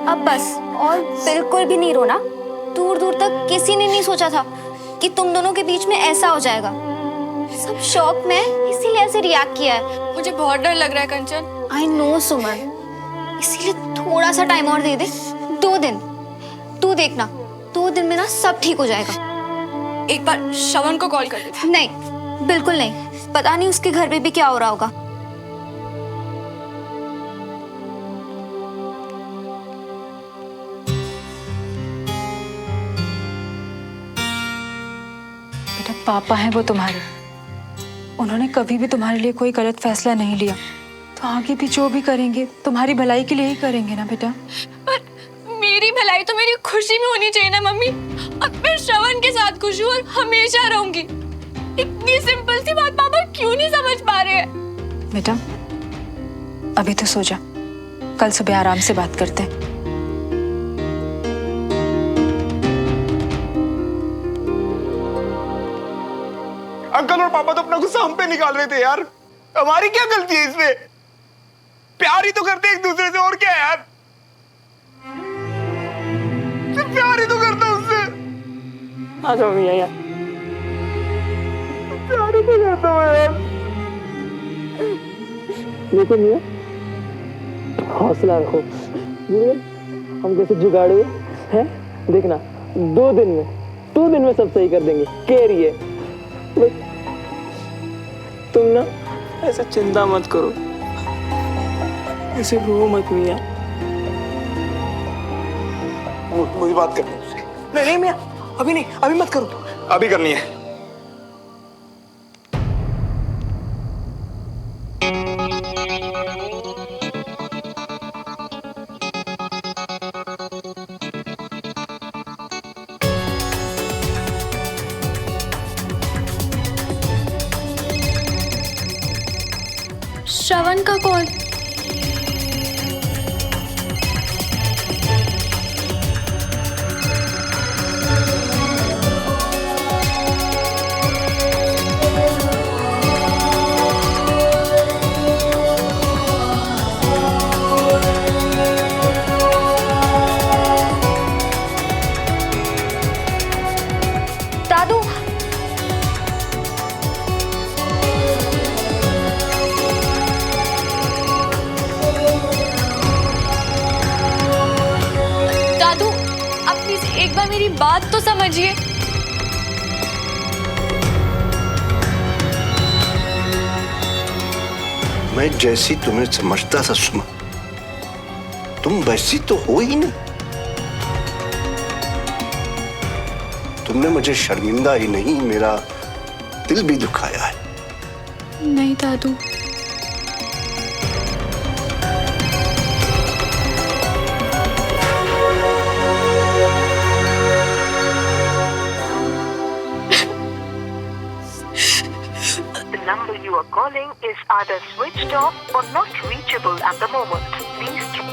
अब बस, और बिल्कुल भी नहीं रोना। दूर दूर तक किसी ने नहीं सोचा था कि तुम दोनों के बीच में ऐसा हो जाएगा। सब शॉक में, इसीलिए ऐसे रिएक्ट किया है। मुझे बहुत डर लग रहा है कंचन। आई नो सुमन, इसीलिए थोड़ा सा टाइम और दे दे। 2 दिन, तू देखना 2 दिन में ना सब ठीक हो जाएगा। एक बार श्रवण को कॉल कर दे। नहीं, बिल्कुल नहीं। पता नहीं उसके घर पे भी क्या हो रहा होगा। बेटा, पापा हैं वो तुम्हारे, उन्होंने कभी भी तुम्हारे लिए कोई गलत फैसला नहीं लिया, तो आगे भी जो भी करेंगे तुम्हारी भलाई के लिए ही करेंगे ना बेटा। पर मेरी भलाई तो मेरी खुशी में होनी चाहिए ना मम्मी। अब मैं श्रवण के साथ खुश हूँ और हमेशा रहूंगी। इतनी सिंपल सी बात पापा क्यों नहीं समझ पा रहे हैं? बेटा अभी तो सो जा, कल सुबह आराम से बात करते हैं। अंकल और पापा तो अपना गुस्सा हम पे निकाल रहे थे यार। हमारी क्या गलती है इसमें? प्यार ही तो करते एक दूसरे से, और क्या है यार? सिर्फ प्यार ही तो करता उससे। आ जाओ भैया यार, प्यार ही तो करता हूँ यार। देखो मियां, हौसला रखो। हम कैसे जुगाड़े हैं, देखना 2 दिन में सब सही कर देंगे। केरिए तुम ना ऐसे चिंता मत करो, ऐसे रो मत मियां। मुझे बात करनी है उससे। नहीं मियां, अभी नहीं, अभी मत करो। अभी करनी है। श्रवण का कॉल। दादू, दादू आप प्लीज एक बार मेरी बात तो समझिए। मैं जैसी तुम्हें समझता था सुमन, तुम वैसी तो हो ही नहीं। तुमने मुझे शर्मिंदा ही नहीं, मेरा दिल भी दुखाया है। नहीं दादू, The number you are calling is either switched off or not reachable at the moment. Please check.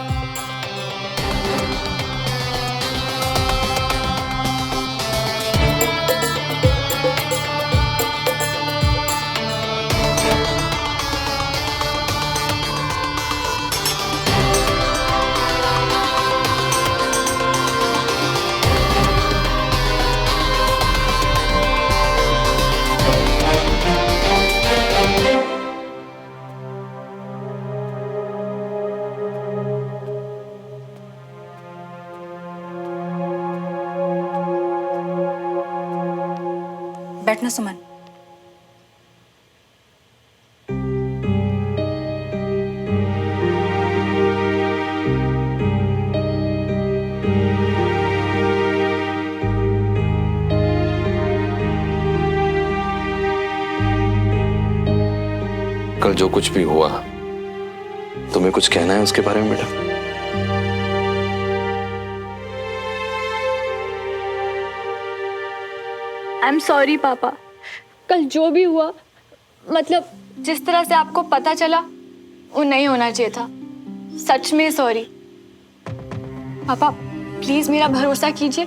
बैठना सुमन। कल जो कुछ भी हुआ, तुम्हें कुछ कहना है उसके बारे में बेटा? आई एम सॉरी पापा। कल जो भी हुआ, मतलब जिस तरह से आपको पता चला, वो नहीं होना चाहिए था। सच में सॉरी पापा। प्लीज मेरा भरोसा कीजिए,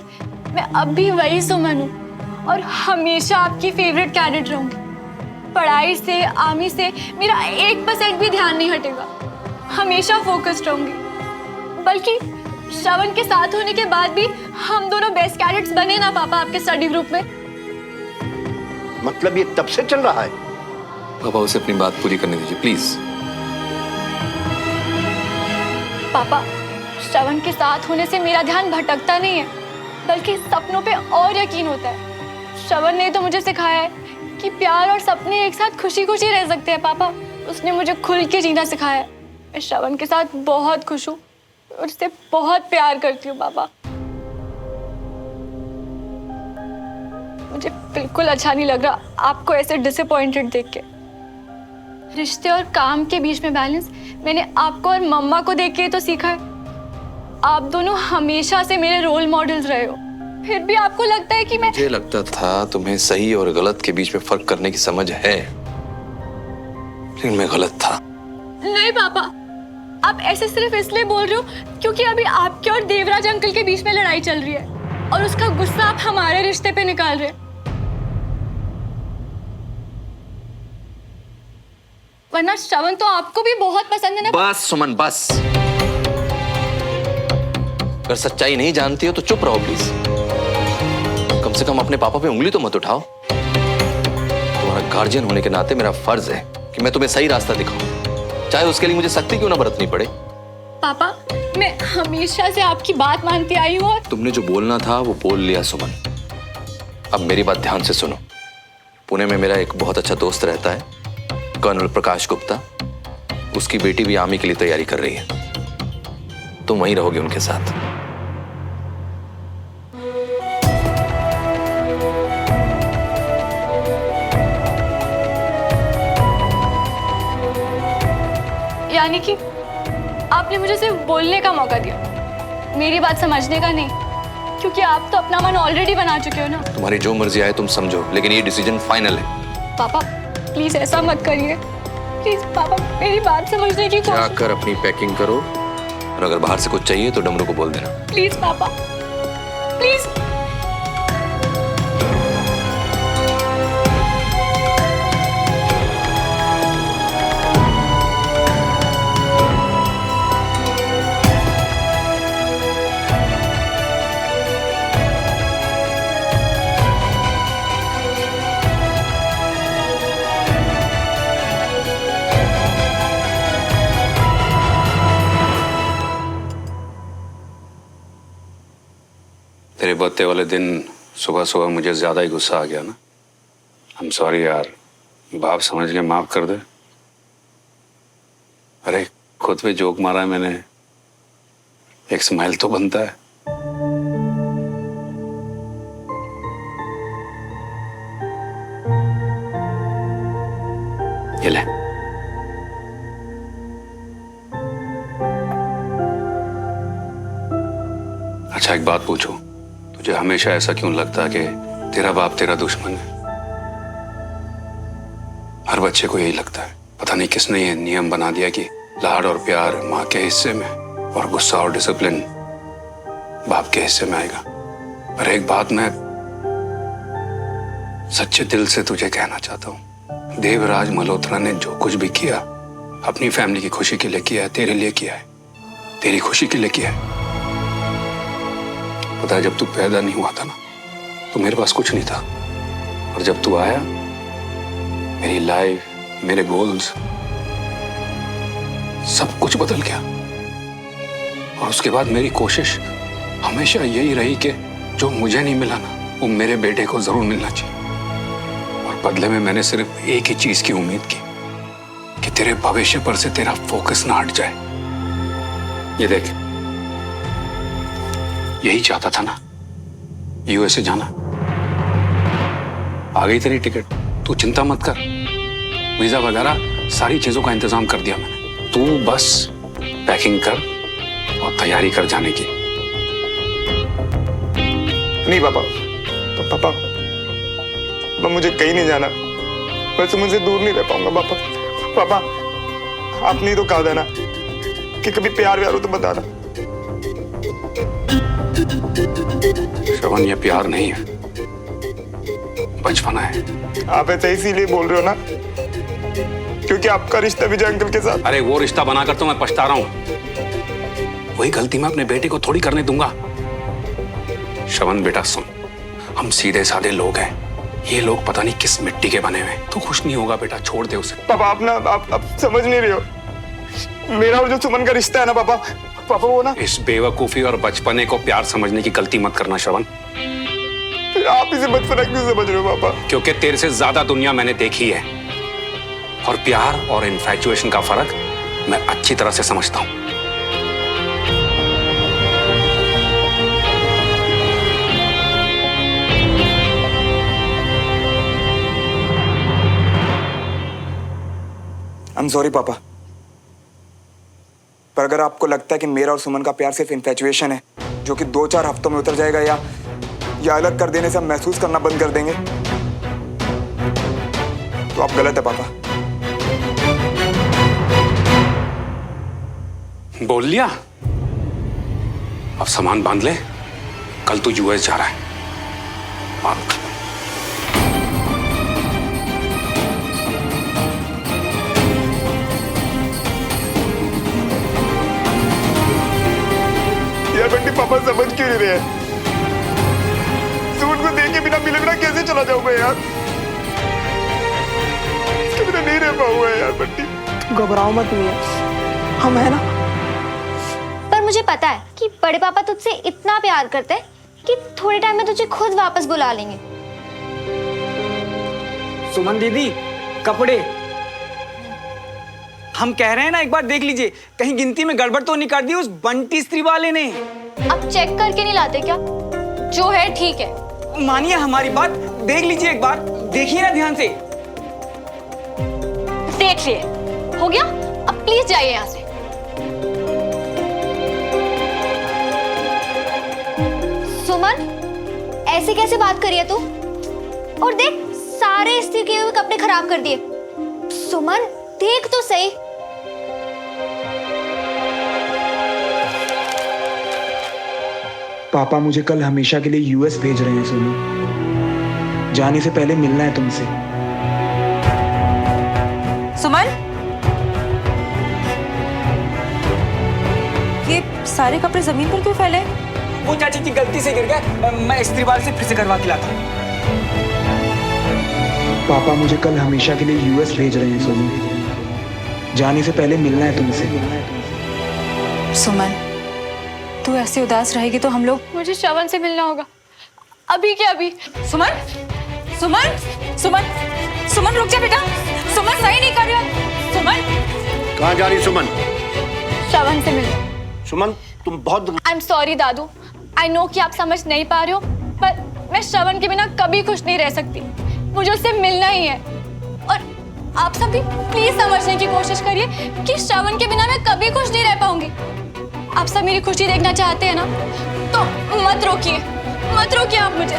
मैं अब भी वही सुमन हूँ और हमेशा आपकी फेवरेट कैडेट रहूंगी। पढ़ाई से, आर्मी से मेरा 1% भी ध्यान नहीं हटेगा। हमेशा फोकस्ड रहूंगी। बल्कि श्रवण के साथ होने के बाद भी हम दोनों बेस्ट कैडेट्स बने ना पापा आपके स्टडी ग्रुप में। मतलब ये तब से चल रहा है? पापा उसे अपनी बात पूरी करने दीजिए प्लीज। पापा श्रवण के साथ होने से मेरा ध्यान भटकता नहीं है, बल्कि सपनों पे और यकीन होता है। श्रवण ने तो मुझे सिखाया है कि प्यार और सपने एक साथ खुशी खुशी रह सकते हैं पापा। उसने मुझे खुल के जीना सिखाया है। मैं श्रवण के साथ बहुत खुश हूँ और उससे बहुत प्यार करती हूँ पापा। मुझे बिल्कुल अच्छा नहीं लग रहा आपको ऐसे डिसअपॉइंटेड देख के। रिश्ते और काम के बीच में बैलेंस मैंने आपको और मम्मा को देख के तो सीखा है। आप दोनों हमेशा से मेरे रोल मॉडल्स रहे हो, फिर भी आपको लगता है कि मैं... मुझे लगता था तुम्हें सही और गलत के बीच में फर्क करने की समझ है, लेकिन मैं गलत था। नहीं पापा, आप ऐसे सिर्फ इसलिए बोल रहे हो क्योंकि अभी आपके और देवराज अंकल के बीच में लड़ाई चल रही है और उसका गुस्सा आप हमारे रिश्ते पे निकाल रहे हैं। वरना श्रवण तो आपको भी बहुत पसंद है ना। बस सुमन बस, अगर सच्चाई नहीं जानती हो तो चुप रहो प्लीज। कम से कम अपने पापा पे उंगली तो मत उठाओ। तुम्हारा गार्जियन होने के नाते मेरा फर्ज है कि मैं तुम्हें सही रास्ता दिखाऊं, चाहे उसके लिए मुझे सख्ती क्यों ना बरतनी पड़े। पापा मैं हमेशा से आपकी बात मानती आई हूँ। तुमने जो बोलना था वो बोल लिया सुमन। अब मेरी बात ध्यान से सुनो। पुणे में मेरा एक बहुत अच्छा दोस्त रहता है, कर्नल प्रकाश गुप्ता। उसकी बेटी भी आर्मी के लिए तैयारी कर रही है। तुम वहीं रहोगे उनके साथ। यानी कि आपने मुझे सिर्फ बोलने का मौका दिया, मेरी बात समझने का नहीं, क्योंकि आप तो अपना मन ऑलरेडी बना चुके हो ना। तुम्हारी जो मर्जी आए तुम समझो, लेकिन ये डिसीजन फाइनल है। पापा प्लीज ऐसा मत करिए, प्लीज पापा मेरी बात समझने की कोशिश। जाकर अपनी पैकिंग करो और अगर बाहर से कुछ चाहिए तो डमरू को बोल देना। प्लीज पापा प्लीज। तेरे बर्थडे वाले दिन सुबह सुबह मुझे ज्यादा ही गुस्सा आ गया ना। I'm sorry यार, बाप समझ के माफ कर दे। अरे खुद पे जोक मारा है मैंने, एक स्माइल तो बनता है। ये ले। अच्छा एक बात पूछूं, तुझे हमेशा ऐसा क्यों लगता है कि तेरा बाप तेरा दुश्मन है? हर बच्चे को यही लगता है। पता नहीं किसने ये नियम बना दिया कि लाड और प्यार माँ के हिस्से में और गुस्सा और डिसिप्लिन बाप के हिस्से में आएगा। पर एक बात मैं सच्चे दिल से तुझे कहना चाहता हूँ, देवराज मल्होत्रा ने जो कुछ भी किया अपनी फैमिली की खुशी के लिए किया है, तेरे लिए किया है, तेरी खुशी के लिए किया है। पता है जब तू पैदा नहीं हुआ था ना तो मेरे पास कुछ नहीं था, और जब तू आया मेरी लाइफ, मेरे गोल्स, सब कुछ बदल गया। और उसके बाद मेरी कोशिश हमेशा यही रही कि जो मुझे नहीं मिला ना वो मेरे बेटे को जरूर मिलना चाहिए। और बदले में मैंने सिर्फ एक ही चीज की उम्मीद की कि तेरे भविष्य पर से तेरा फोकस ना हट जाए। ये देख, यही चाहता था ना यूएसए जाना। आ गई तेरी टिकट, तू चिंता मत कर, वीजा वगैरह सारी चीजों का इंतजाम कर दिया मैंने। तू बस पैकिंग कर और तैयारी कर जाने की। नहीं पापा, तो पापा मुझे कहीं नहीं जाना, वैसे मुझसे दूर नहीं रह पाऊंगा पापा। पापा आपने ही तो कहा था ना कि कभी प्यार व्यार हो तो बताना। श्रवण, ये प्यार नहीं है, बचपना है। आप ऐसा इसीलिए बोल रहे हो ना क्योंकि आपका रिश्ता विजय अंकल के साथ। अरे वो रिश्ता बनाकर तो मैं पछता रहा हूं। वही गलती मैं अपने बेटे को थोड़ी करने दूंगा। श्रवण बेटा सुन, हम सीधे साधे लोग हैं, ये लोग पता नहीं किस मिट्टी के बने हुए। तू खुश नहीं होगा बेटा, छोड़ दे उसे। पापा आप समझ नहीं रहे हो। मेरा और जो सुमन का रिश्ता है ना पापा वो ना। इस बेवकूफी और बचपने को प्यार समझने की गलती मत करना श्रवण। आप इसे बचपना क्यों समझ रहे हो पापा? क्योंकि तेरे से ज्यादा दुनिया मैंने देखी है और प्यार और इन्फैचुएशन का फर्क मैं अच्छी तरह से समझता हूं। आई एम सॉरी पापा, पर अगर आपको लगता है कि मेरा और सुमन का प्यार सिर्फ इन्फैचुएशन है जो कि 2-4 हफ्तों में उतर जाएगा या अलग कर देने से हम महसूस करना बंद कर देंगे, तो आप गलत है पापा। बोल लिया? अब सामान बांध ले, कल तू यूएस जा रहा है। यार बंटी, पापा समझ क्यों नहीं रहे? सुमन को देख के बिना मिले बिना कैसे चला जाऊं मैं यार? इसके बिना नहीं रह पाऊंगा यार बंटी। घबराओ मत मिया, हम है ना। पर मुझे पता है कि बड़े पापा तुझसे इतना प्यार करते हैं कि थोड़े टाइम में तुझे खुद वापस बुला लेंगे। सुमन दीदी, कपड़े हम कह रहे हैं ना, एक बार देख लीजिए, कहीं गिनती में गड़बड़ तो नहीं कर दी उस बंटी स्त्री वाले ने। अब चेक करके नहीं लाते क्या? जो है ठीक है। मानिए हमारी बात, देख लीजिए एक बार, देखिए ना ध्यान से। देख लिए, हो गया? अब प्लीज जाइए यहाँ से। सुमन, ऐसे कैसे बात करी है तू? और देख, सारे इस्त्री किए हुए कपड़े खराब कर दिए। सुमन, देख तो सही। पापा मुझे कल हमेशा के लिए यूएस भेज रहे हैं सोनू। जाने से पहले मिलना है तुमसे। सुमन, ये सारे कपड़े जमीन पर क्यों फैले? वो चाची जी गलती से गिर गए, मैं स्त्री वाले से फिर से करवा के लाता हूँ। पापा मुझे कल हमेशा के लिए यूएस भेज रहे हैं सोनू। जाने से पहले मिलना है तुमसे। सुमन, तू ऐसे उदास रहेगी तो हम लोग। मुझे श्रवण से मिलना होगा, अभी के अभी। सुमन, सुमन, सुमन, सुमन रुक जा बेटा। सुमन सही नहीं कर रही हो। सुमन, कहाँ जा रही सुमन? श्रवण से मिलना। सुमन तुम बहुत। I am sorry Dadu, I know कि आप समझ नहीं पा रहे हो, पर मैं श्रवण के बिना कभी खुश नहीं रह सकती। मुझे उससे मिलना ही है। और आप सब भी प्लीज समझने की कोशिश करिए कि श्रवण के बिना मैं कभी खुश नहीं रह पाऊंगी। आप सब मेरी खुशी देखना चाहते हैं ना, तो मत रोकिए आप मुझे।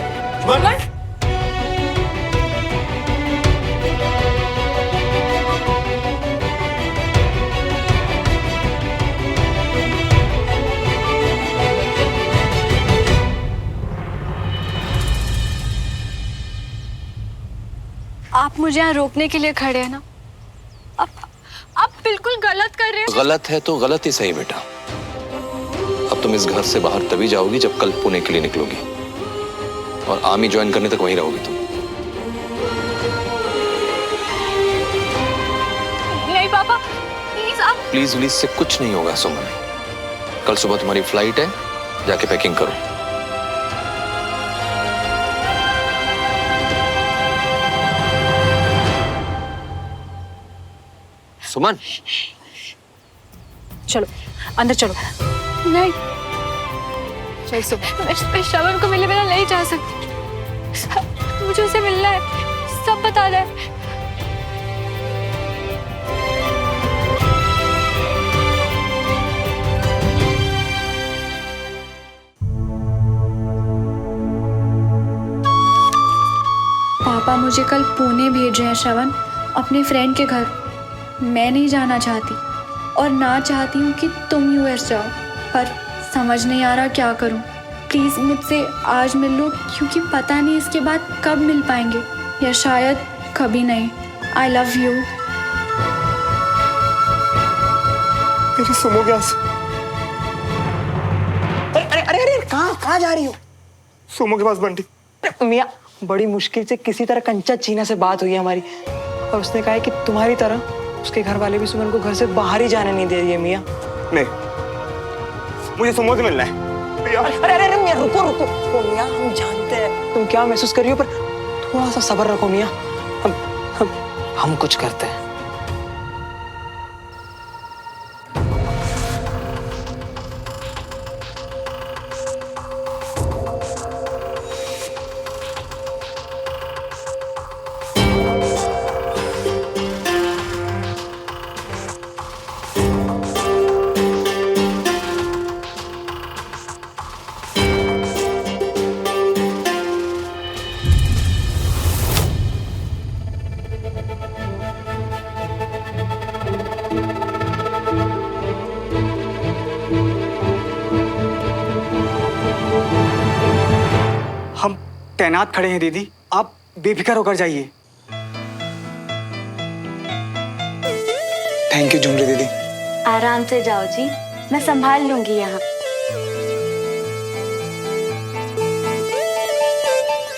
आप मुझे यहाँ रोकने के लिए खड़े हैं ना? आप बिल्कुल गलत कर रहे हो। गलत है तो गलत ही सही बेटा। अब तुम इस घर से बाहर तभी जाओगी जब कल पुणे के लिए निकलोगी, और आर्मी ज्वाइन करने तक वहीं रहोगी तुम। नहीं पापा, प्लीज आप। प्लीज से कुछ नहीं होगा सुमन। कल सुबह तुम्हारी फ्लाइट है, जाके पैकिंग करो। सुमन, चलो अंदर चलो। नहीं, मैं श्रवण को मिले बिना नहीं जा सकती। मुझे उसे मिलना है, सब बता दे। पापा मुझे कल पुणे भेज रहे हैं श्रवण, अपने फ्रेंड के घर। मैं नहीं जाना चाहती और ना चाहती हूँ कि तुम यूएस जाओ, पर समझ नहीं आ रहा क्या करूँ। प्लीज़ मुझसे आज मिल लो, क्योंकि पता नहीं इसके बाद कब मिल पाएंगे, या शायद कभी नहीं। I love you. मेरी सुनो क्या? अरे अरे अरे कहाँ जा रही हो? सुमो के पास बंटी। मियाँ, बड़ी मुश्किल से किसी तरह कंचा चीना से बात हुई है हमारी, और उसने कहा है कि तुम्हारी तरह उसके घर वाले भी सुमन को घर से बाहर ही जाने नहीं दे रही है मियाँ। नहीं, मुझे सुमो से मिलना है। अरे अरे अरे मियाँ, रुको रुको। ओ मियाँ, हम जानते हैं तुम क्या महसूस कर रही हो, पर थोड़ा सा सब्र रखो मियाँ। हम कुछ करते हैं। हम तैनात खड़े हैं दीदी, आप बेफिक्र होकर जाइए। थैंक यू झुमरी दीदी। आराम से जाओ जी, मैं संभाल लूंगी यहाँ।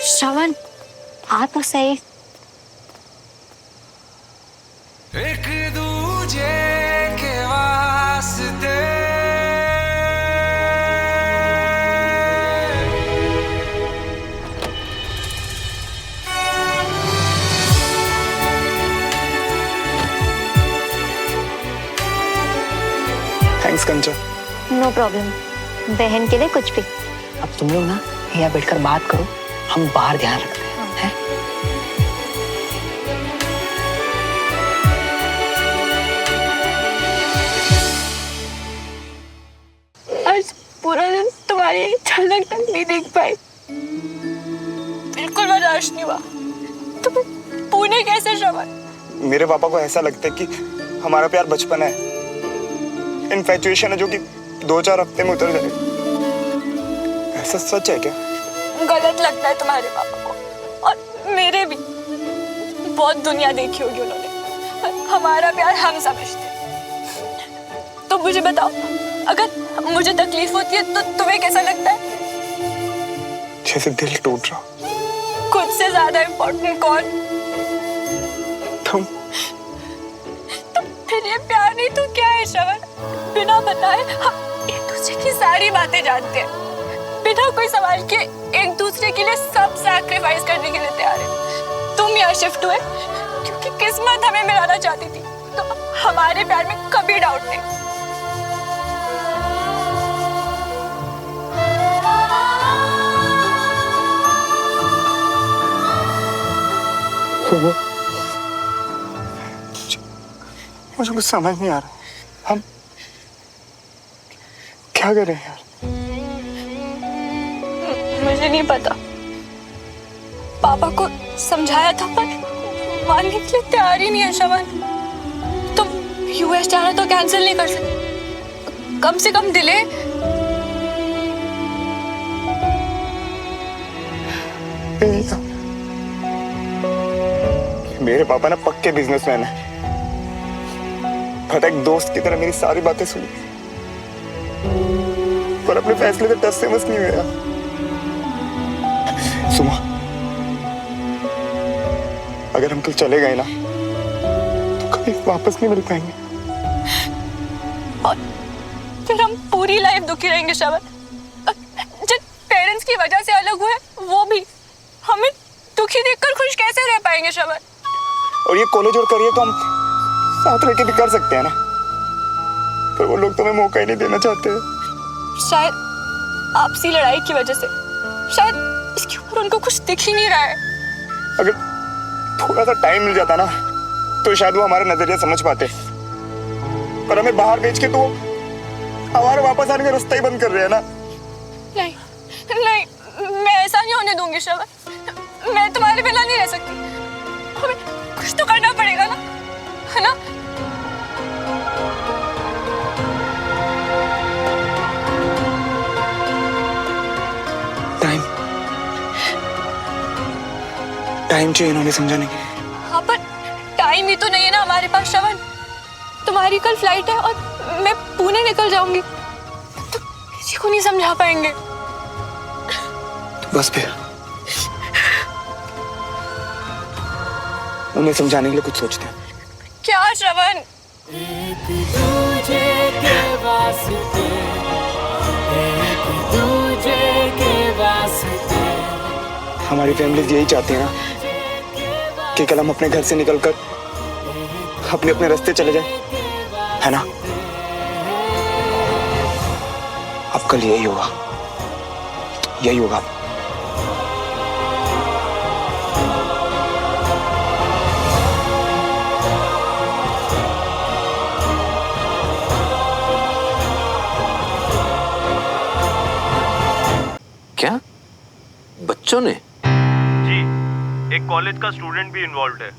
श्रवण, आ तो सही। एक दूजे के वास्ते थैंक्स कंचा। नो प्रॉब्लम, बहन के लिए कुछ भी। अब तुम लोग ना यहाँ बैठकर बात करो, हम बाहर ध्यान रखते हैं। आज पूरा दिन तुम्हारी झलक तक नहीं देख पाई, बिल्कुल बर्दाश्त नहीं हुआ। तुम पुणे कैसे श्रवण? मेरे पापा को ऐसा लगता है कि हमारा प्यार बचपन है, इन्फैचुएशन है जो कि 2-4 हफ्ते में उतर जाए। ऐसा सच है क्या? गलत लगता है तुम्हारे पापा को, और मेरे भी। बहुत दुनिया देखी होगी उन्होंने, हमारा प्यार हम समझते। तो मुझे बताओ, अगर मुझे तकलीफ होती है तो तुम्हें कैसा लगता है? जैसे दिल टूट रहा। खुद से ज्यादा इम्पोर्टेंट कौन? तुम। तो फिर ये प्यार नहीं तो क्या है श्रवण? बिना बताए हम एक दूसरे की सारी बातें जानते हैं, बिना कोई सवाल के एक दूसरे के लिए सब सैक्रिफाइस करने के लिए तैयार है। तुम यहाँ शिफ्ट हुए क्योंकि किस्मत हमें मिलाना चाहती थी, तो हमारे प्यार में कभी डाउट नहीं। मुझे कुछ समझ नहीं आ रहा, हम क्या कर रहे हैं यार? मुझे नहीं पता, पापा को समझाया था पर मानने के लिए तैयार ही नहीं है श्रवण। तुम यूएस जाना तो कैंसिल नहीं कर सकते, कम से कम डिले। मेरे पापा ना पक्के बिजनेसमैन है, पता एक दोस्त की तरह मेरी सारी बातें सुनी, पर अपने फैसले से टस से मस नहीं हुआ। सुमा, अगर हम कल चले गए ना तो कभी वापस नहीं मिल पाएंगे, और फिर हम पूरी लाइफ दुखी रहेंगे श्रवण। जिन पेरेंट्स की वजह से अलग हुए वो भी हमें दुखी देखकर खुश कैसे रह पाएंगे श्रवण? और ये कॉलेज और करियर तो हम साथ रह के भी कर सकते हैं ना, पर वो लोग तुम्हें मौका ही नहीं देना चाहते हैं। शायद आपसी लड़ाई की वजह से, शायद इसके ऊपर उनको कुछ दिख ही नहीं रहा है। अगर थोड़ा सा टाइम मिल जाता ना तो शायद वो हमारा नजरिया समझ पाते, पर हमें बाहर भेज के तो हमारे वापस आने का रास्ता ही बंद कर रहे हैं ना। नहीं नहीं, मैं ऐसा नहीं होने दूंगी श्रवण, मैं तुम्हारे बिना नहीं रह सकती। हमें कुछ तो करना पड़ेगा ना, है ना? टाइम चाहिए इन्होंने समझाने के लिए। हाँ, पर टाइम ही तो नहीं है ना हमारे पास श्रवण। तुम्हारी कल फ्लाइट है और मैं पुणे निकल जाऊंगी, तो किसी को नहीं समझा पाएंगे। तो बस फिर उन्हें समझाने के लिए कुछ सोचते हैं। क्या श्रवण? हमारी फैमिली यही चाहती है ना कि कल हम अपने घर से निकलकर अपने अपने रास्ते चले जाए, है ना? अब कल यही होगा, यही होगा। क्या बच्चों ने? जी, एक कॉलेज का स्टूडेंट भी इन्वॉल्व है।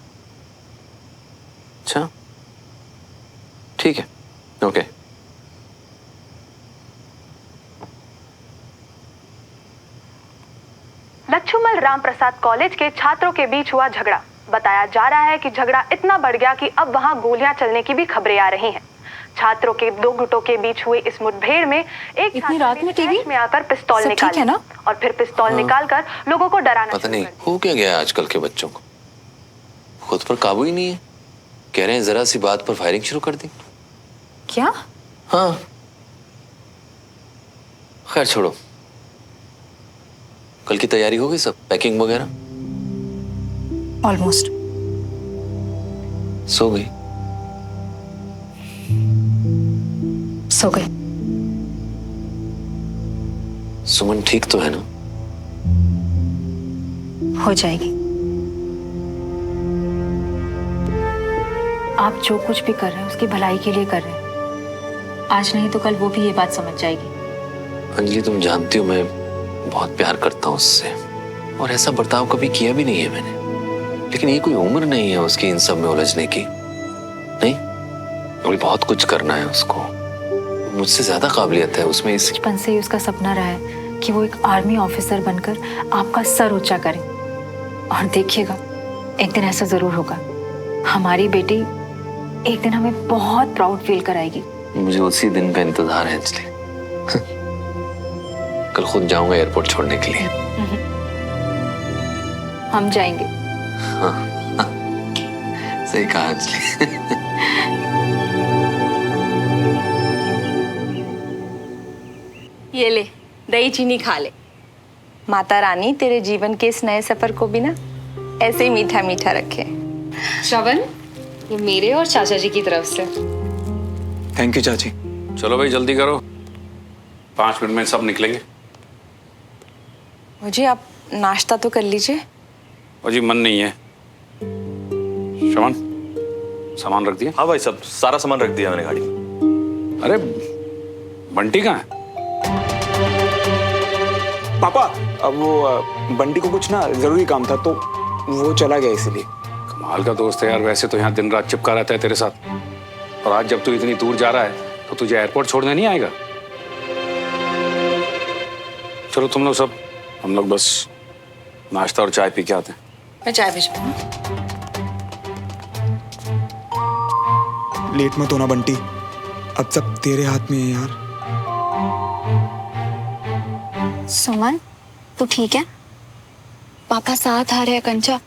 अच्छा, ठीक है, ओके। लच्छूमल राम प्रसाद कॉलेज के छात्रों के बीच हुआ झगड़ा। बताया जा रहा है कि झगड़ा इतना बढ़ गया कि अब वहां गोलियां चलने की भी खबरें आ रही हैं। छात्रों के दो गुटों के बीच हुए इस मुठभेड़ में एक इतनी रात में टीवी में आकर पिस्तौल निकाला ना? और फिर पिस्तौल निकालकर लोगों को डराना। पता नहीं हो क्या गया आजकल के बच्चों को, खुद पर काबू ही नहीं है। कह रहे हैं जरा सी बात पर फायरिंग शुरू कर दी। क्या? हाँ, खैर छोड़ो। कल की तैयारी हो गई सब, पैकिंग वगैरह? ऑलमोस्ट। सो गई? सो गई। सुमन ठीक तो है ना? हो जाएगी। आप जो कुछ भी कर रहे हैं उसकी भलाई के लिए कर रहे हैं। आज नहीं तो कल वो भी ये बात समझ जाएगी। अंजलि, तुम जानती हो मैं बहुत प्यार करता हूँ उससे, और ऐसा बर्ताव कभी किया भी नहीं है मैंने। लेकिन ये कोई उम्र नहीं है उसकी इन सब में उलझने की। नहीं, अभी बहुत कुछ करना है उसको। मुझसे ज्यादा काबिलियत है उसमें। इस बचपन से ही उसका सपना रहा है कि वो एक आर्मी ऑफिसर बनकर आपका सर ऊंचा करे। और देखिएगा, एक दिन ऐसा जरूर होगा। हमारी बेटी एक दिन हमें बहुत प्राउड फील कराएगी। मुझे उसी दिन का इंतजार है अंजलि। कल खुद जाऊंगा एयरपोर्ट छोड़ने के लिए। हम जाएंगे। हाँ, सही कहा अंजलि। ये ले, दही चीनी खा ले। माता रानी तेरे जीवन के इस नए सफर को भी ना ऐसे ही मीठा मीठा रखे। श्रवण, ये मेरे और चाचा जी की तरफ से। थैंक यू चाची। चलो भाई जल्दी करो, 5 मिनट में सब निकलेंगे। मुझे आप नाश्ता तो कर लीजिए। और जी मन नहीं है। श्रवण, सामान रख दिया? हाँ भाई, सब सारा सामान रख दिया मैंने गाड़ी में। अरे बंटी कहाँ है? पापा, अब वो बंटी को कुछ ना जरूरी काम था तो वो चला गया, इसीलिए। कमाल का दोस्त है यार। वैसे तो यहाँ दिन रात चिपका रहता है तेरे साथ, और आज जब तू इतनी दूर जा रहा है तो तुझे एयरपोर्ट छोड़ने नहीं आएगा? चलो तुम लोग सब, हम लोग बस नाश्ता और चाय पी के आते हैं। मैं चाय भिजवा। लेट मत होना बंटी, अब सब तेरे हाथ में है यार। सुमन, तू ठीक है? पापा साथ आ रहे हैं कंचा।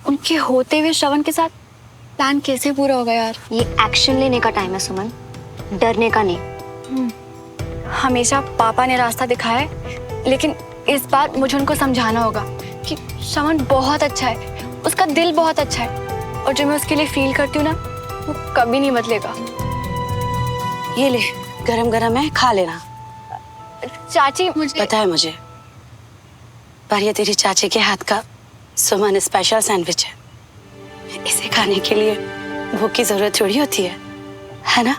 उनके होते हुए श्रवण के साथ प्लान कैसे पूरा होगा यार? ये एक्शन लेने का टाइम है सुमन, डरने का नहीं। हमेशा पापा ने रास्ता दिखाया है, लेकिन इस बार मुझे उनको समझाना होगा कि श्रवण बहुत अच्छा है, उसका दिल बहुत अच्छा है, और जो मैं उसके लिए फील करती हूँ ना, वो कभी नहीं बदलेगा। ये ले, गरम गरम है, खा लेना। चाची, मुझे पता है मुझे, पर ये तेरी चाची के हाथ का सुमन स्पेशल सैंडविच है। इसे खाने के लिए भूख की जरूरत थोड़ी होती है ना?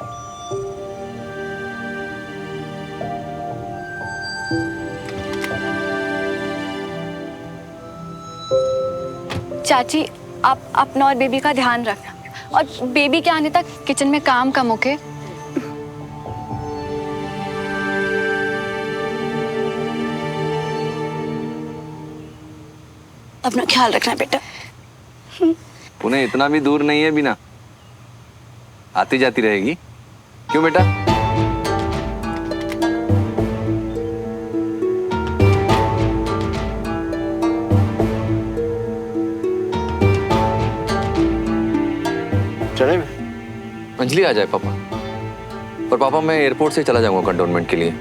चाची, आप अपना और बेबी का ध्यान रखना, और बेबी के आने तक किचन में काम कम ओके? अपना ख्याल रखना बेटा। पुणे इतना भी दूर नहीं है बिना, आती जाती रहेगी। क्यों बेटा? चले अंजलि आ जाए पापा। और पापा मैं एयरपोर्ट से चला जाऊंगा कंटोनमेंट के लिए।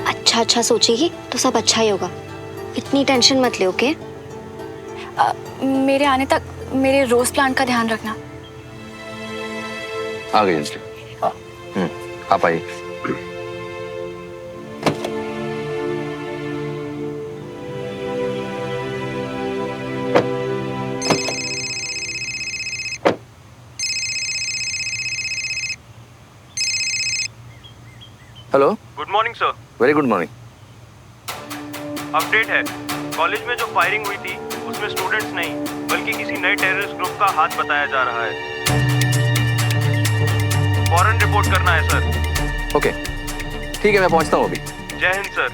अच्छा सोचेगी तो सब अच्छा ही होगा, इतनी टेंशन मत ले। ओके? मेरे आने तक मेरे रोज प्लांट का ध्यान रखना। आ गई अंजलि। आप आइए। Hello. Good morning sir. Very good morning. Update है, कॉलेज में जो फायरिंग हुई थी उसमें स्टूडेंट्स नहीं बल्कि किसी नए टेररिस्ट ग्रुप का हाथ बताया जा रहा है। फौरन रिपोर्ट करना है सर। ओके ठीक है, मैं पहुंचता हूँ अभी। जय हिंद सर।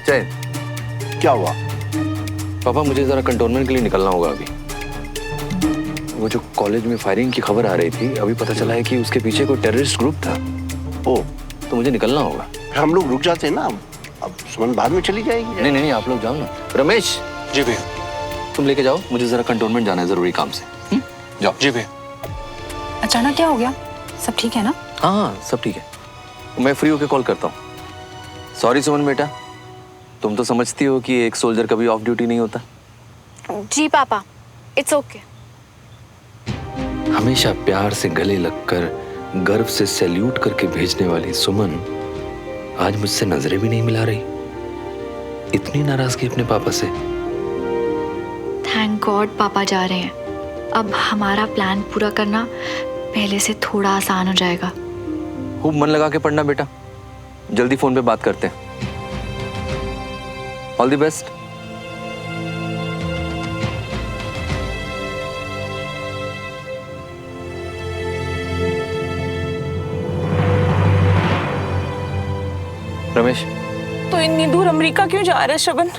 जय हिंद। क्या हुआ? पापा मुझे जरा कंटोनमेंट के लिए निकलना होगा अभी। वो जो कॉलेज में फायरिंग की खबर आ रही थी, अभी पता चला है कि उसके पीछे कोई टेररिस्ट ग्रुप था। ओ, तो मुझे निकलना होगा। हम लोग रुक जाते हैं ना, अब सुमन बाद में चली जाएगी। नहीं आप लोग जाओ ना। रमेश। जी भैया। तुम लेके जाओ, मुझे जरा कंटोनमेंट जाना है जरूरी काम से। जाओ। जी भैया। अचानक क्या हो गया? सब ठीक है ना? हाँ सब ठीक है। मैं फ्री होके कॉल करता हूँ। सॉरी सुमन बेटा, तुम तो समझती हो कि एक सोल्जर कभी ऑफ ड्यूटी नहीं होता। जी पापा, इट्स ओके। हमेशा प्यार से गले लगकर गर्व से सैल्यूट करके भेजने वाली सुमन आज मुझसे नजरें भी नहीं मिला रही। इतनी नाराजगी अपने पापा से। थैंक गॉड पापा जा रहे हैं। अब हमारा प्लान पूरा करना पहले से थोड़ा आसान हो जाएगा। खूब मन लगा के पढ़ना बेटा, जल्दी फोन पे बात करते हैं। All the best. रमेश। तो इतनी दूर अमेरिका क्यों जा रहा है शबन?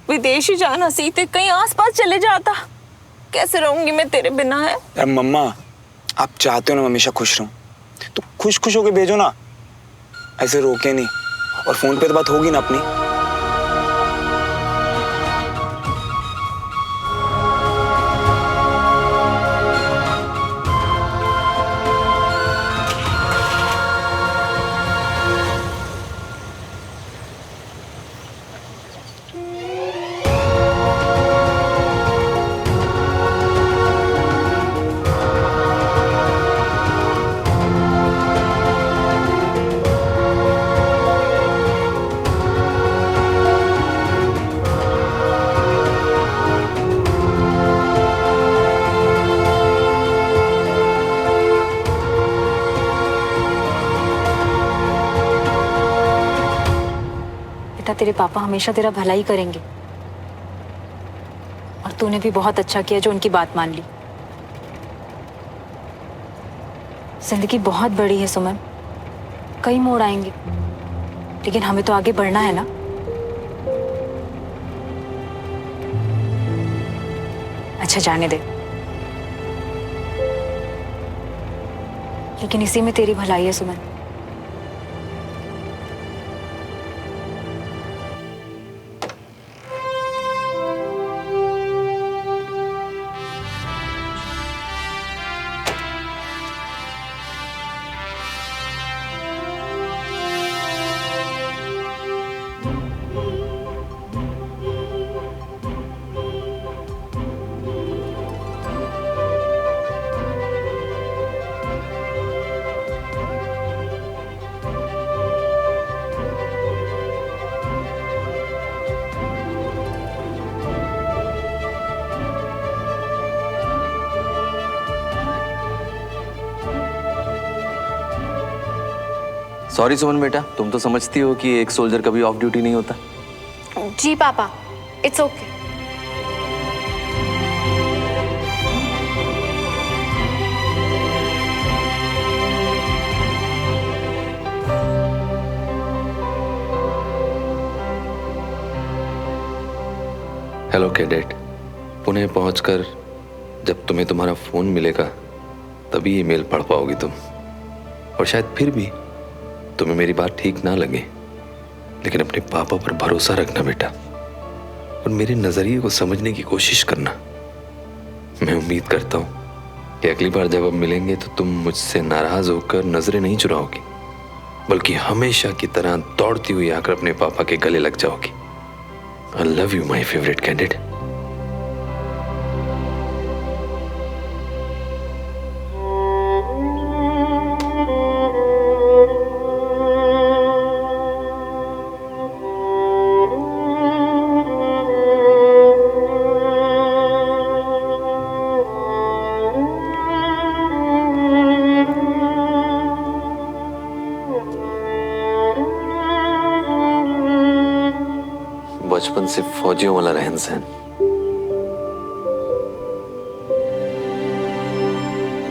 विदेश ही जाना सीते, कहीं आसपास चले जाता। कैसे रहूंगी मैं तेरे बिना? है यार मम्मा, आप चाहते हो ना मैं हमेशा खुश रहूं, तो खुश खुश होके भेजो ना, ऐसे रोके नहीं। और फोन पे तो बात होगी ना अपनी। तेरे पापा हमेशा तेरा भला ही करेंगे। और तूने भी बहुत अच्छा किया जो उनकी बात मान ली। जिंदगी बहुत बड़ी है सुमन, कई मोड़ आएंगे, लेकिन हमें तो आगे बढ़ना है ना। अच्छा जाने दे, लेकिन इसी में तेरी भलाई है सुमन। सॉरी सुमन बेटा, तुम तो समझती हो कि एक सोल्जर कभी ऑफ ड्यूटी नहीं होता। जी पापा, it's okay. Hello cadet, Pune पहुंचकर जब तुम्हें तुम्हारा फोन मिलेगा तभी ईमेल पढ़ पाओगी तुम। और शायद फिर भी तुम्हें मेरी बात ठीक ना लगे, लेकिन अपने पापा पर भरोसा रखना बेटा, और मेरे नजरिए को समझने की कोशिश करना। मैं उम्मीद करता हूं कि अगली बार जब अब मिलेंगे तो तुम मुझसे नाराज होकर नजरें नहीं चुराओगी, बल्कि हमेशा की तरह दौड़ती हुई आकर अपने पापा के गले लग जाओगी। I love you my favourite candid. बचपन से फौजियों वाला रहन सहन,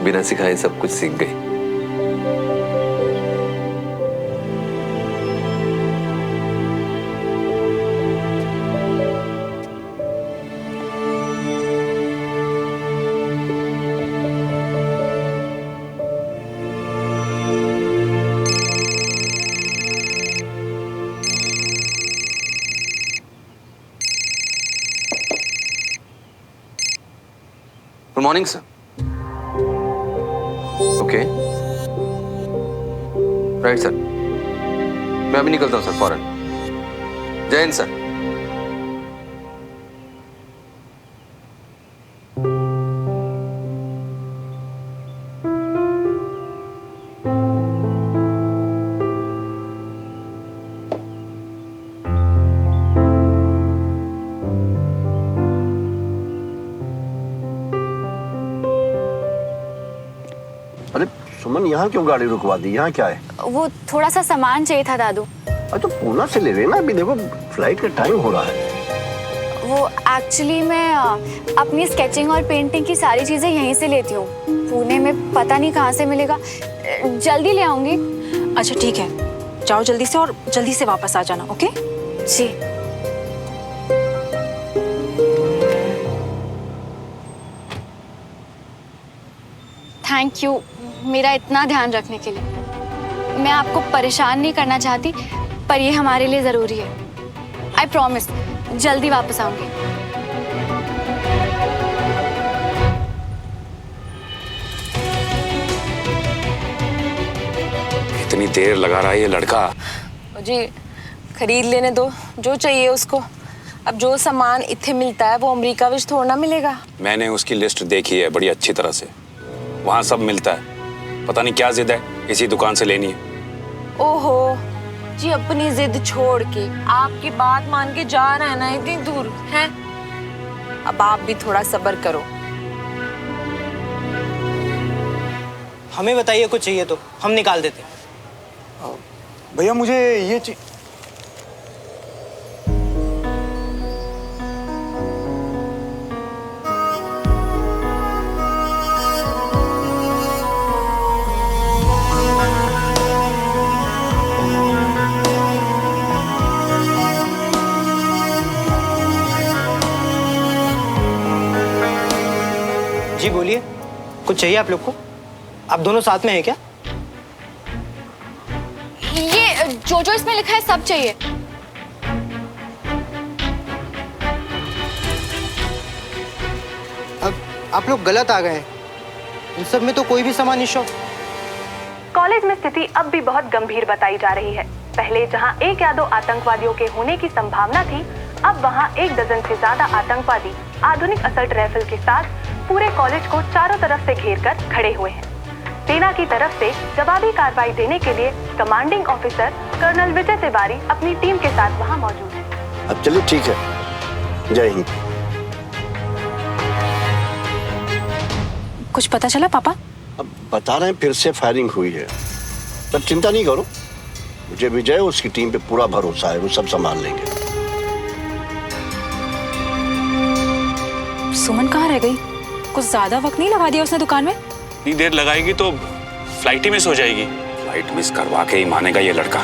बिना सिखाए सब कुछ सीख गई। Good morning sir. Okay right sir, मैं अभी निकलता हूँ सर फौरन। जय हिंद सर। अरे सुमन, यहाँ क्यों गाड़ी रुकवा दी? यहाँ क्या है? वो थोड़ा सा सामान चाहिए था दादू। अरे तो पूना से ले लेना, अभी देखो फ्लाइट का टाइम हो रहा है। वो एक्चुअली मैं अपनी स्केचिंग और पेंटिंग की सारी चीजें यहीं से लेती हूँ। पुणे में पता नहीं कहाँ से मिलेगा, जल्दी ले आऊंगी। अच्छा ठीक है, जाओ जल्दी से और जल्दी से वापस आ जाना। Okay ji. थैंक यू मेरा इतना ध्यान रखने के लिए। मैं आपको परेशान नहीं करना चाहती, पर ये हमारे लिए जरूरी है। आई प्रॉमिस जल्दी वापस आऊंगी। इतनी देर लगा रहा है ये लड़का। जी खरीद लेने दो जो चाहिए उसको। अब जो सामान इत्थे मिलता है वो अमेरिका विच थोड़ा ना मिलेगा। मैंने उसकी लिस्ट देखी है बड़ी अच्छी तरह से, वहां सब मिलता है। पता नहीं क्या जिद है, इसी दुकान से लेनी है। ओहो जी, अपनी जिद छोड़ के आपकी बात मान के जा रहा है ना इतनी दूर है। अब आप भी थोड़ा सब्र करो। हमें बताइए कुछ चाहिए तो हम निकाल देते। भैया मुझे ये जी बोलिए, कुछ चाहिए आप लोग को? आप दोनों साथ में हैं क्या? ये जो जो इसमें लिखा है सब चाहिए। अब आप लोग गलत आ गए हैं, इन सब में तो कोई भी सामान नहीं शो। कॉलेज में स्थिति अब भी बहुत गंभीर बताई जा रही है। पहले जहां एक या दो आतंकवादियों के होने की संभावना थी, अब वहां 1 दर्जन से ज्यादा आतंकवादी आधुनिक असल्ट राइफल के साथ पूरे कॉलेज को चारों तरफ से घेर कर खड़े हुए हैं। सेना की तरफ से जवाबी कार्रवाई देने के लिए commanding officer colonel Vijay Tiwari अपनी टीम के साथ वहां मौजूद है। अब चलिए ठीक है, जय हिंद। कुछ पता चला पापा? अब बता रहे हैं फिर से फायरिंग हुई है, पर चिंता नहीं करो, मुझे विजय उसकी टीम पे पूरा भरोसा है, वो सब संभाल लेंगे। सुमन कहाँ रह गई? कुछ ज्यादा वक्त नहीं लगा दिया उसने दुकान में? इतनी देर लगाएगी तो फ्लाइट ही मिस हो जाएगी। फ्लाइट मिस करवा के ही मानेगा ये लड़का,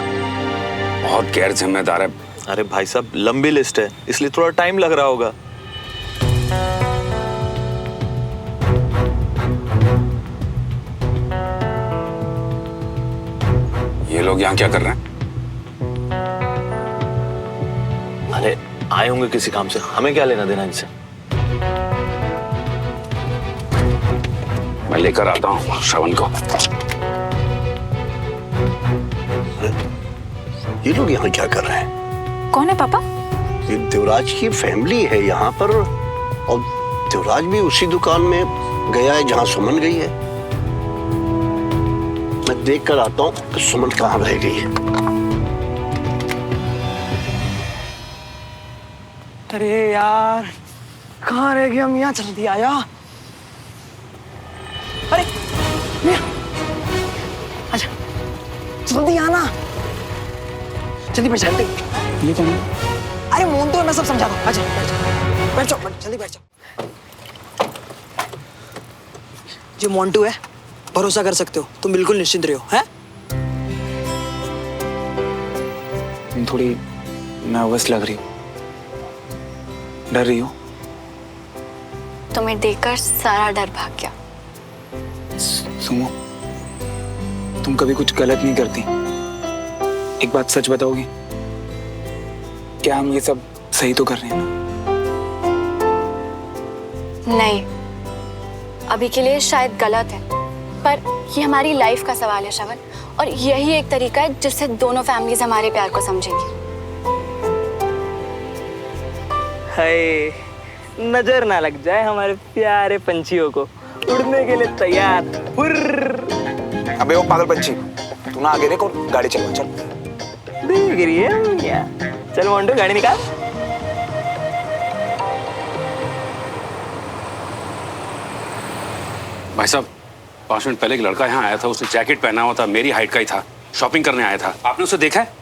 बहुत गैर जिम्मेदार है। अरे भाई साहब, लंबी लिस्ट है इसलिए थोड़ा टाइम लग रहा होगा। ये लोग यहाँ क्या कर रहे हैं? अरे आए होंगे किसी काम से, हमें क्या लेना देना इनसे। मैं लेकर आता हूँ श्रवण को। ये लोग यहाँ क्या कर रहे हैं? कौन है पापा? ये देवराज की फैमिली है यहाँ पर, और देवराज भी उसी दुकान में गया है जहाँ सुमन गई है। मैं देख कर आता हूँ कि सुमन कहाँ रह गई है। अरे यार, कहाँ रह गए हम? यहाँ जल्दी आया। अरे मिया, आजा, जल्दी आना। जल्दी बैठ जाते। ये कौन है? अरे मोन्टू है, मैं सब समझा दूँ। आजा, बैठ जाओ, जल्दी बैठ जाओ। जो मोन्टू है, भरोसा कर सकते हो, तुम बिल्कुल निश्चिंत रहो, हैं? तुम थोड़ी नर्वस लग रही हो, डर रही हो। तुम्हें देखकर सारा डर भाग गया। सुमो, तुम कभी कुछ गलत नहीं करती। एक बात सच बताओगी? क्या हम ये सब सही तो कर रहे हैं ना? नहीं, अभी के लिए शायद गलत है, पर ये हमारी लाइफ का सवाल है श्रवण, और यही एक तरीका है जिससे दोनों फैमिलीज हमारे प्यार को समझेंगी। हाय, नजर ना लग जाए हमारे प्यारे पंछियों को, उड़ने के लिए तैयार। हुर्र। अबे वो पागल पंछी, तू ना आगे देखो, गाड़ी चलवा। चल देख रही है क्या? चल मोन्टू, गाड़ी निकाल। भाई साहब, 5 मिनट पहले एक लड़का यहाँ आया था, उसने जैकेट पहना हुआ था, मेरी हाइट का ही था, शॉपिंग करने आया था। आपने उसे देखा है?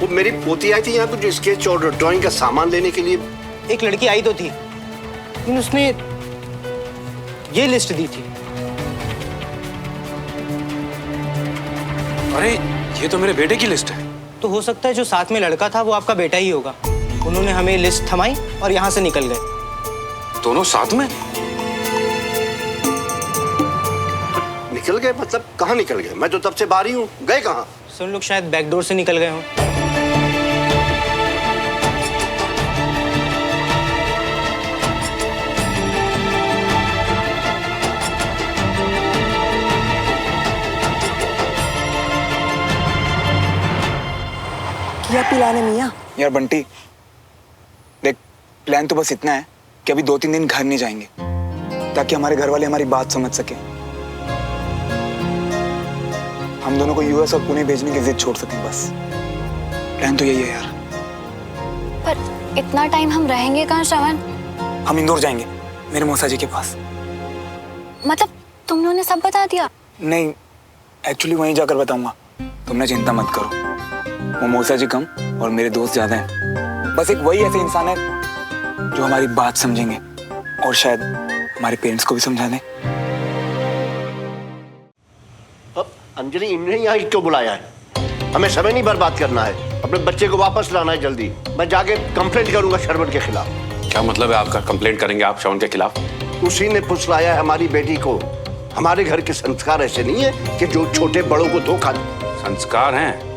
वो मेरी पोती आई थी यहाँ कुछ स्केच और ड्राइंग का सामान लेने के लिए। एक लड़की आई तो थी, लेकिन उसने ये लिस्ट दी थी। अरे ये तो मेरे बेटे की लिस्ट है। तो हो सकता है जो साथ में लड़का था वो आपका बेटा ही होगा। उन्होंने हमें लिस्ट थमाई और यहाँ से निकल गए। दोनों साथ में? निकल गए मतलब कहाँ निकल गए? मैं तो तब से बाहर ही हूँ। गए कहाँ? सुन लोग शायद बैकडोर से निकल गए हों। क्या पिलाने मियाँ? यार बंटी, देख, प्लान तो बस इतना है कि अभी 2-3 दिन घर नहीं जाएंगे, ताकि हमारे घर वाले हमारी बात समझ सके। हम दोनों को यूएस और पुणे भेजने की जिद छोड़ सकें, बस प्लान तो यही है यार। पर इतना टाइम हम रहेंगे कहाँ श्रवण? हम इंदौर जाएंगे, मेरे मौसा जी के पास। मतलब तुमने उन्हें सब बता दिया? नहीं, एक्चुअली वहीं जाकर बताऊंगा। तुमने चिंता मत करो, वो मौसा जी कम और मेरे दोस्त ज्यादा हैं। बस एक वही ऐसे इंसान है जो हमारी बात समझेंगे और शायद हमारे पेरेंट्स को भी समझा दें। अब अंजलि, इन्हें यहाँ क्यों बुलाया है? हमें समय नहीं बर्बाद करना है, अपने बच्चे को वापस लाना है जल्दी। मैं जाके कंप्लेंट करूंगा श्रवण के खिलाफ। क्या मतलब है आपका? कंप्लेंट करेंगे आप श्रवण के खिलाफ? उसी ने फुसलाया है हमारी बेटी को। हमारे घर के संस्कार ऐसे नहीं है कि जो छोटे बड़ों को धोखा दे। संस्कार हैं,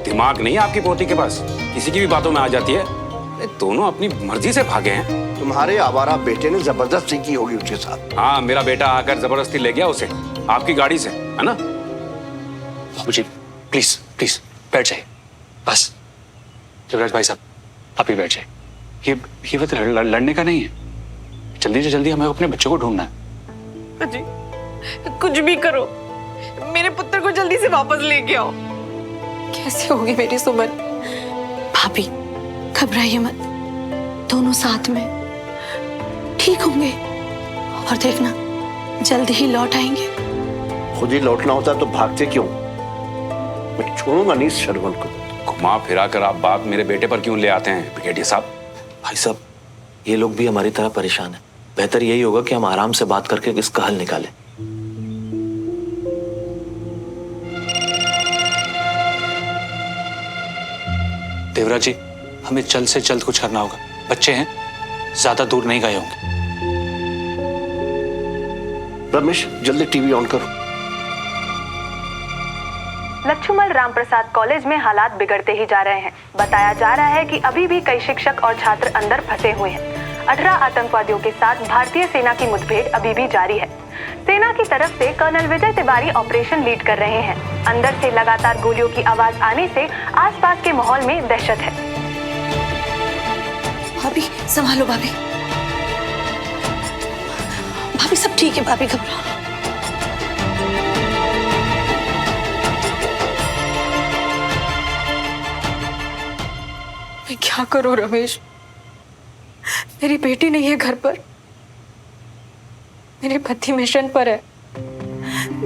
दिमाग नहीं है आपकी पोती के पास, किसी की भी बातों में आ जाती है। दोनों अपनी मर्जी से भागे हैं। तुम्हारे आवारा बेटे ने जबरदस्ती की होगी उसके साथ। हाँ, मेरा बेटा आकर जबरदस्ती ले गया उसे आपकी गाड़ी से, है ना? मुझे प्लीज प्लीज बैठ जाइए, बस। युवराज भाई साहब, आप ही बैठ जाइए। ये वक्त लड़ने का नहीं है। जल्दी से जल्दी हमें अपने बच्चे को ढूंढना है। जी, कुछ भी करो, मेरे पुत्र को जल्दी से वापस लेके आओ। कैसे होगी मेरी सुमन? भाभी, घबराइए मत, दोनों साथ में ठीक होंगे, और देखना जल्दी ही लौट आएंगे। खुद ही लौटना होता तो भागते क्यों? मैं छोड़ूंगा नहीं श्रवण को। घुमा फिरा कर आप बात मेरे बेटे पर क्यों ले आते हैं ब्रिगेडियर साहब? भाई साहब, ये लोग भी हमारी तरह परेशान हैं। बेहतर यही होगा कि हम आराम से बात करके इसका हल निकालें। देवराज जी, हमें जल्द से जल्द कुछ करना होगा। बच्चे हैं, ज्यादा दूर नहीं गए होंगे। रमेश, जल्दी टीवी ऑन करो। लच्छूमल रामप्रसाद कॉलेज में हालात बिगड़ते ही जा रहे हैं। बताया जा रहा है कि अभी भी कई शिक्षक और छात्र अंदर फंसे हुए हैं। 18 आतंकवादियों के साथ भारतीय सेना की मुठभेड़ अभी भी जारी है। सेना की तरफ से colonel Vijay Tiwari operation lead कर रहे हैं। अंदर से लगातार गोलियों की आवाज आने से आसपास के माहौल में दहशत है। भाभी संभालो भाभी। भाभी सब ठीक है, भाभी घबराओ। मैं क्या करूं रमेश, मेरी बेटी नहीं है घर पर, मेरे पति मिशन पर है।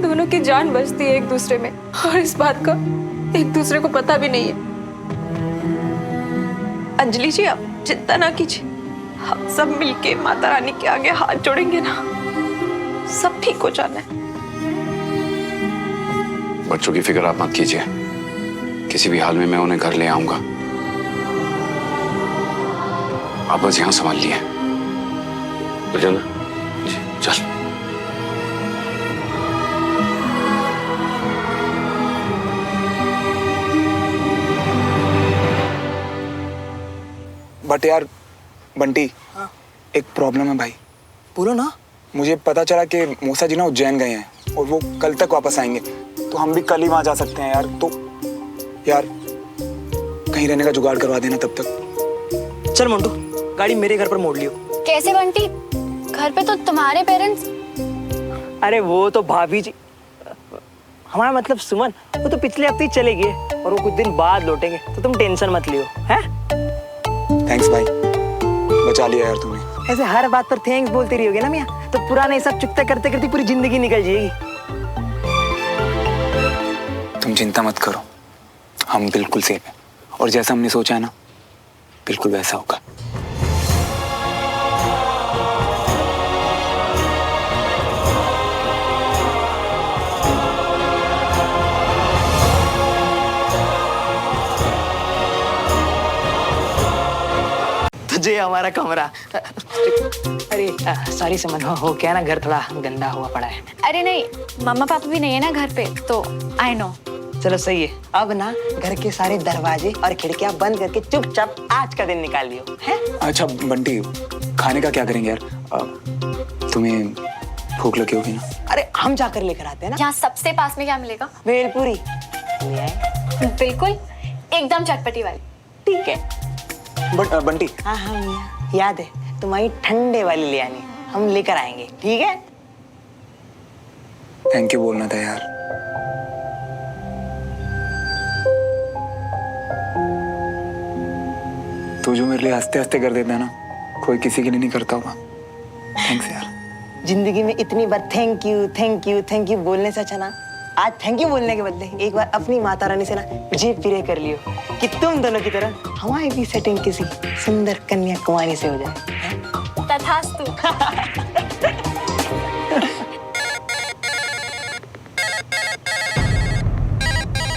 दोनों की जान बचती है एक दूसरे में और इस बात का एक दूसरे को पता भी नहीं है। अंजलि जी आप चिंता ना कीजिए, हम सब मिलके माता रानी के आगे हाथ जोड़ेंगे ना, सब ठीक हो जाना है। बच्चों की फिक्र आप मत कीजिए, किसी भी हाल में मैं उन्हें घर ले आऊंगा। आप बस यहां संभाल लिए। जाना चल। बट यार बंटी, एक प्रॉब्लम है भाई। बोलो ना। मुझे पता चला कि मूसा जी ना उज्जैन गए हैं और वो कल तक वापस आएंगे, तो हम भी कल ही वहां जा सकते हैं यार। तो यार कहीं रहने का जुगाड़ करवा देना तब तक। चल मोंटू, गाड़ी मेरे घर पर मोड़ लियो। कैसे बंटी? घर पे तो तुम्हारे पेरेंट्स। अरे वो तो भाभी जी, हमारा मतलब सुमन, वो तो पिछले हफ्ते ही चले गए और वो कुछ दिन बाद लौटेंगे, तो तुम टेंशन मत लियो। हैं? थैंक्स भाई, बचा लिया यार तुमने। ऐसे हर बात पर थैंक्स बोलती रहोगे ना मियां, तो पुराने सब चुकता करते करते पूरी जिंदगी निकल जाएगी। तुम चिंता मत करो, हम बिल्कुल सेफ हैं और जैसा हमने सोचा है ना, बिल्कुल वैसा होगा। तुझे हमारा कमरा। अरे सॉरी समन, हो क्या ना, घर थोड़ा गंदा हुआ पड़ा है। अरे नहीं, मम्मा पापा भी नहीं है ना घर पे, तो आई नो। चलो सही है, अब ना घर के सारे दरवाजे और खिड़कियां बंद करके चुपचाप आज का दिन निकाल लियो, हैं? अच्छा बंटी, खाने का क्या करेंगे यार? तुम्हें भूख लगी होगी ना? अरे हम जाकर लेकर आते हैं ना। यहाँ सबसे पास में क्या मिलेगा? भेलपुरी। बिल्कुल एकदम चटपटी वाली। ठीक है। बंटी। हाँ हाँ मियां, याद है, तुम्हारी ठंडे वाली ले आनी, हम लेकर आएंगे, ठीक है? थैंक यू बोलना था यार। तू जो मेरे लिए हंसते हंसते कर देता है ना, कोई किसी के लिए नहीं करता होगा। थैंक्स यार। जिंदगी में इतनी बार thank you thank you thank you बोलने से अच्छा ना, आज थैंक यू बोलने के बदले एक बार अपनी माता रानी से ना जी प्रे कर लियो कि तुम दोनों की तरह हमारी भी सेटिंग किसी सुंदर कन्या कुमारी से हो जाए। तथास्तु।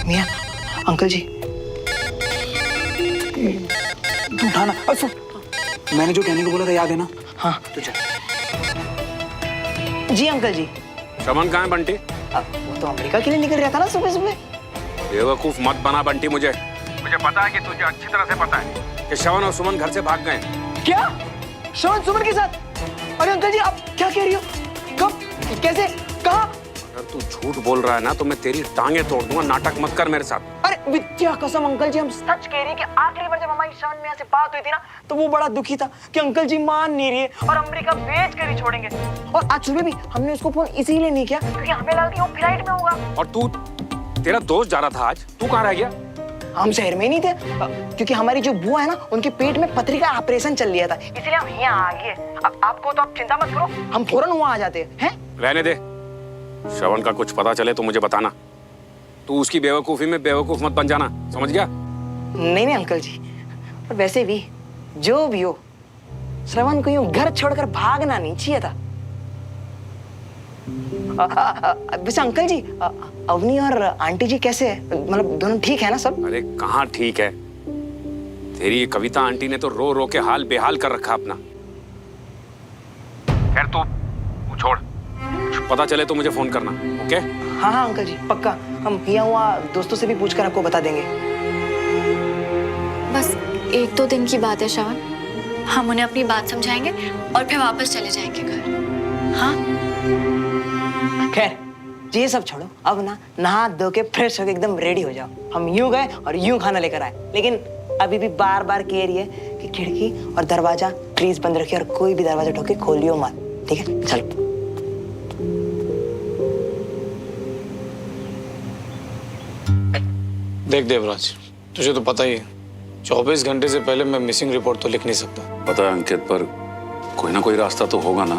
मियां, अंकल जी। तू उठाना। मैंने जो कहने को बोला था याद है ना? हाँ तू चल। जी अंकल जी। श्रवण कहाँ है बंटी? वो तो अमेरिका के लिए निकल रहा था ना सुबह सुबह। बेवकूफ मत बना बंटी, मुझे पता है कि तुझे अच्छी तरह से पता है कि श्रवण और सुमन घर से भाग गए। क्या? श्रवण सुमन के साथ? अरे अंकल जी आप क्या कह रही हो? कब? कैसे? कहाँ? अगर तू झूठ बोल रहा है ना तो मैं तेरी टांगे तोड़ दूंगा। नाटक मत कर मेरे साथ। अरे विद्या कसम अंकल जी, हम सच कह रहे हैं कि आखिरी बार जब हमारी श्रवण मियां से बात हुई थी ना, तो वो बड़ा दुखी था कि अंकल जी मान नहीं रहे और अमेरिका भेज कर ही छोड़ेंगे। और आज सुबह भी हमने उसको फोन इसीलिए नहीं किया क्योंकि हमें लगा कि वो फ्लाइट में होगा। और तू, तेरा दोस्त जा रहा था आज, तू कहाँ रह गया? हम शहर में ही नहीं थे क्योंकि हमारी जो बुआ है ना, उनके पेट में पथरी का ऑपरेशन चल रहा था, इसलिए हम यहाँ आ गए। आपको तो आप चिंता मत करो, हम फौरन वहाँ आ जाते हैं। रहने दे, श्रवण का कुछ पता चले तो मुझे बताना। तू उसकी बेवकूफी में बेवकूफ मत बन जाना, समझ गया? नहीं नहीं अंकल जी, और वैसे भी जो भी हो, श्रवण को यूं घर छोड़कर भागना नहीं चाहिए था। वैसे अंकल जी, अवनी और आंटी जी कैसे है? मतलब दोनों ठीक है ना सब? अरे कहाँ ठीक है, तेरी कविता आंटी ने तो रो रो के हाल बेहाल कर रखा अपना। खैर तू छोड़, पता चले तो मुझे फोन करना, ओके? हाँ हाँ अंकल जी पक्का, हम यहाँ हुआ दोस्तों से भी पूछकर आपको बता देंगे। बस 1-2 दिन की बात है श्रवण, हम उन्हें अपनी बात समझाएंगे और फिर वापस चले जाएंगे घर। हाँ खैर ये सब छोड़ो, अब ना नहा धो के फ्रेश होके एकदम रेडी हो जाओ। हम यूं गए और यूं खाना लेकर आए, लेकिन अभी भी बार बार कह रही है कि खिड़की और दरवाजा प्लीज बंद रखिए और कोई भी दरवाजा ठोके खोलियो मत, ठीक है? चलो। देख देवराज, तुझे तो पता ही है 24 घंटे से पहले मैं मिसिंग रिपोर्ट तो लिख नहीं सकता। पता है अंकित, पर कोई ना कोई रास्ता तो होगा ना।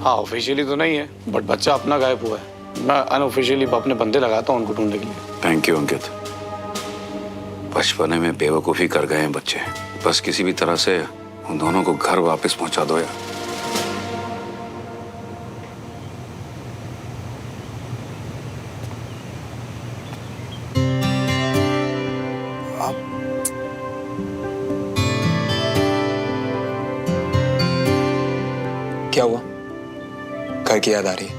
हाँ ऑफिशियली तो नहीं है, बट बच्चा अपना गायब हुआ है। मैं अनऑफिशियली अपने बंदे लगाता हूँ उनको ढूंढने के लिए। थैंक यू अंकित। बचपने में बेवकूफ़ी कर गए हैं बच्चे, बस किसी भी तरह से उन दोनों को घर वापस पहुंचा दो यार। क्या हुआ? घर की याद आ रही है?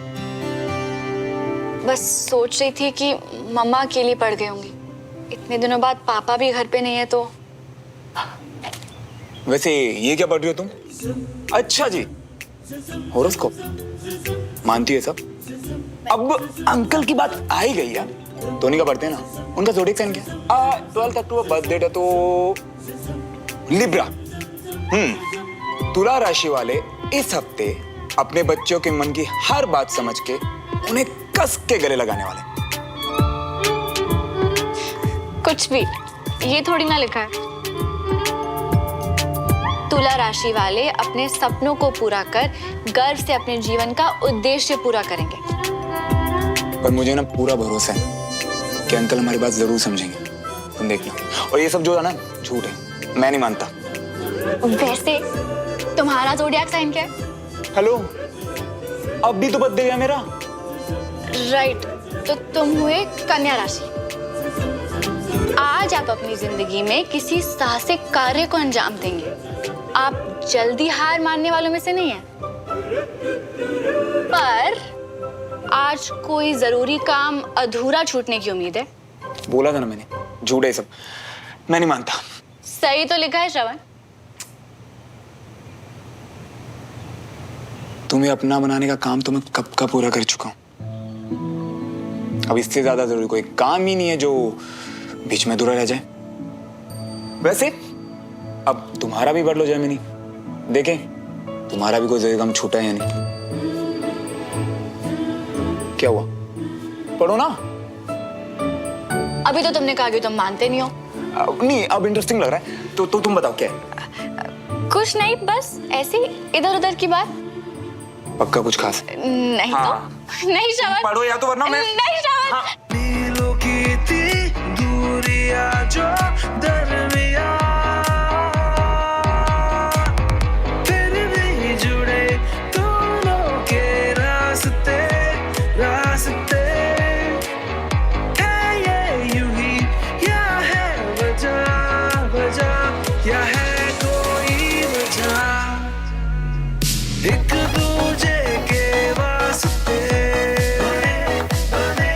बस सोच रही थी कि मम्मा अकेली पड़ गई होंगी। इतने दिनों बाद पापा भी घर पे नहीं है तो। वैसे ये क्या पढ़ रही हो तुम? अच्छा जी, होरोस्कोप मानती है सब। अब अंकल की बात आ ही गई यार, धोनी का पढ़ते हैं ना, उनका ज़ोडिएक साइन क्या? 12 अक्टूबर बर्थ डेट है तो लिब्रा। तुला राशि वाले इस हफ्ते अपने बच्चों के मन की हर बात समझ के उन्हें कस के गले लगाने वाले। कुछ भी, ये थोड़ी ना लिखा है। तुला राशि वाले अपने सपनों को पूरा कर गर्व से अपने जीवन का उद्देश्य पूरा करेंगे। पर मुझे ना पूरा भरोसा है कि अंकल हमारी बात जरूर समझेंगे, तुम देखना। और ये सब जो है ना झूठ है, मैं नहीं मानता। वैसे तुम्हारा ज़ोडिएक साइन क्या है? हेलो, अब भी तो बर्थडे है मेरा। राइट, तो तुम हुए कन्या राशि। आज आप अपनी जिंदगी में किसी साहसिक कार्य को अंजाम देंगे। आप जल्दी हार मानने वालों में से नहीं हैं। पर आज कोई जरूरी काम अधूरा छूटने की उम्मीद है। बोला था ना मैंने, झूठ है सब, मैं नहीं मानता। सही तो लिखा है श्रवण। तुम्हें अपना बनाने का काम तो मैं कब का पूरा कर चुका हूं। अब इससे ज्यादा जरूरी कोई काम ही नहीं है जो बीच में अधूरा रह जाए। वैसे अब तुम्हारा भी बढ़ लो जैमिनी, देखें तुम्हारा भी कोई जरूरी काम छूटा है या नहीं। क्या हुआ? पढ़ो ना। अभी तो तुमने कहा कि तुम मानते नहीं हो। नहीं, अब इंटरेस्टिंग लग रहा है तो तुम बताओ क्या है? कुछ नहीं, बस ऐसी इधर उधर की बात। पक्का कुछ खास? नहीं हाँ। तो नहीं श्रवण, पढ़ो या तो वरना मैं नहीं श्रवण। हाँ। नीलों की थी दूरियां जो दरमिया, फिर भी जुड़े दोनों के रास्ते रास्ते। है ये यूं ही या है वजह वजह या है कोई वजह, एक दूजे के वास्ते बने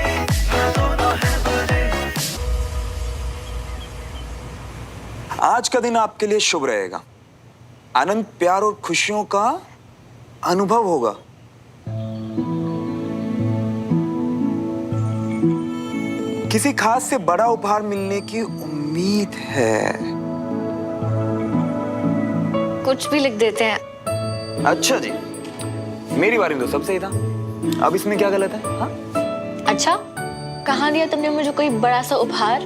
दोनों है बने। आज का दिन आपके लिए शुभ रहेगा। आनंद, प्यार और खुशियों का अनुभव होगा। किसी खास से बड़ा उपहार मिलने की उम्मीद है। कुछ भी लिख देते हैं। अच्छा जी, मेरी बारी में तो सब सही था, अब इसमें क्या गलत है? हाँ? अच्छा, कहाँ दिया तुमने मुझे कोई बड़ा सा उपहार?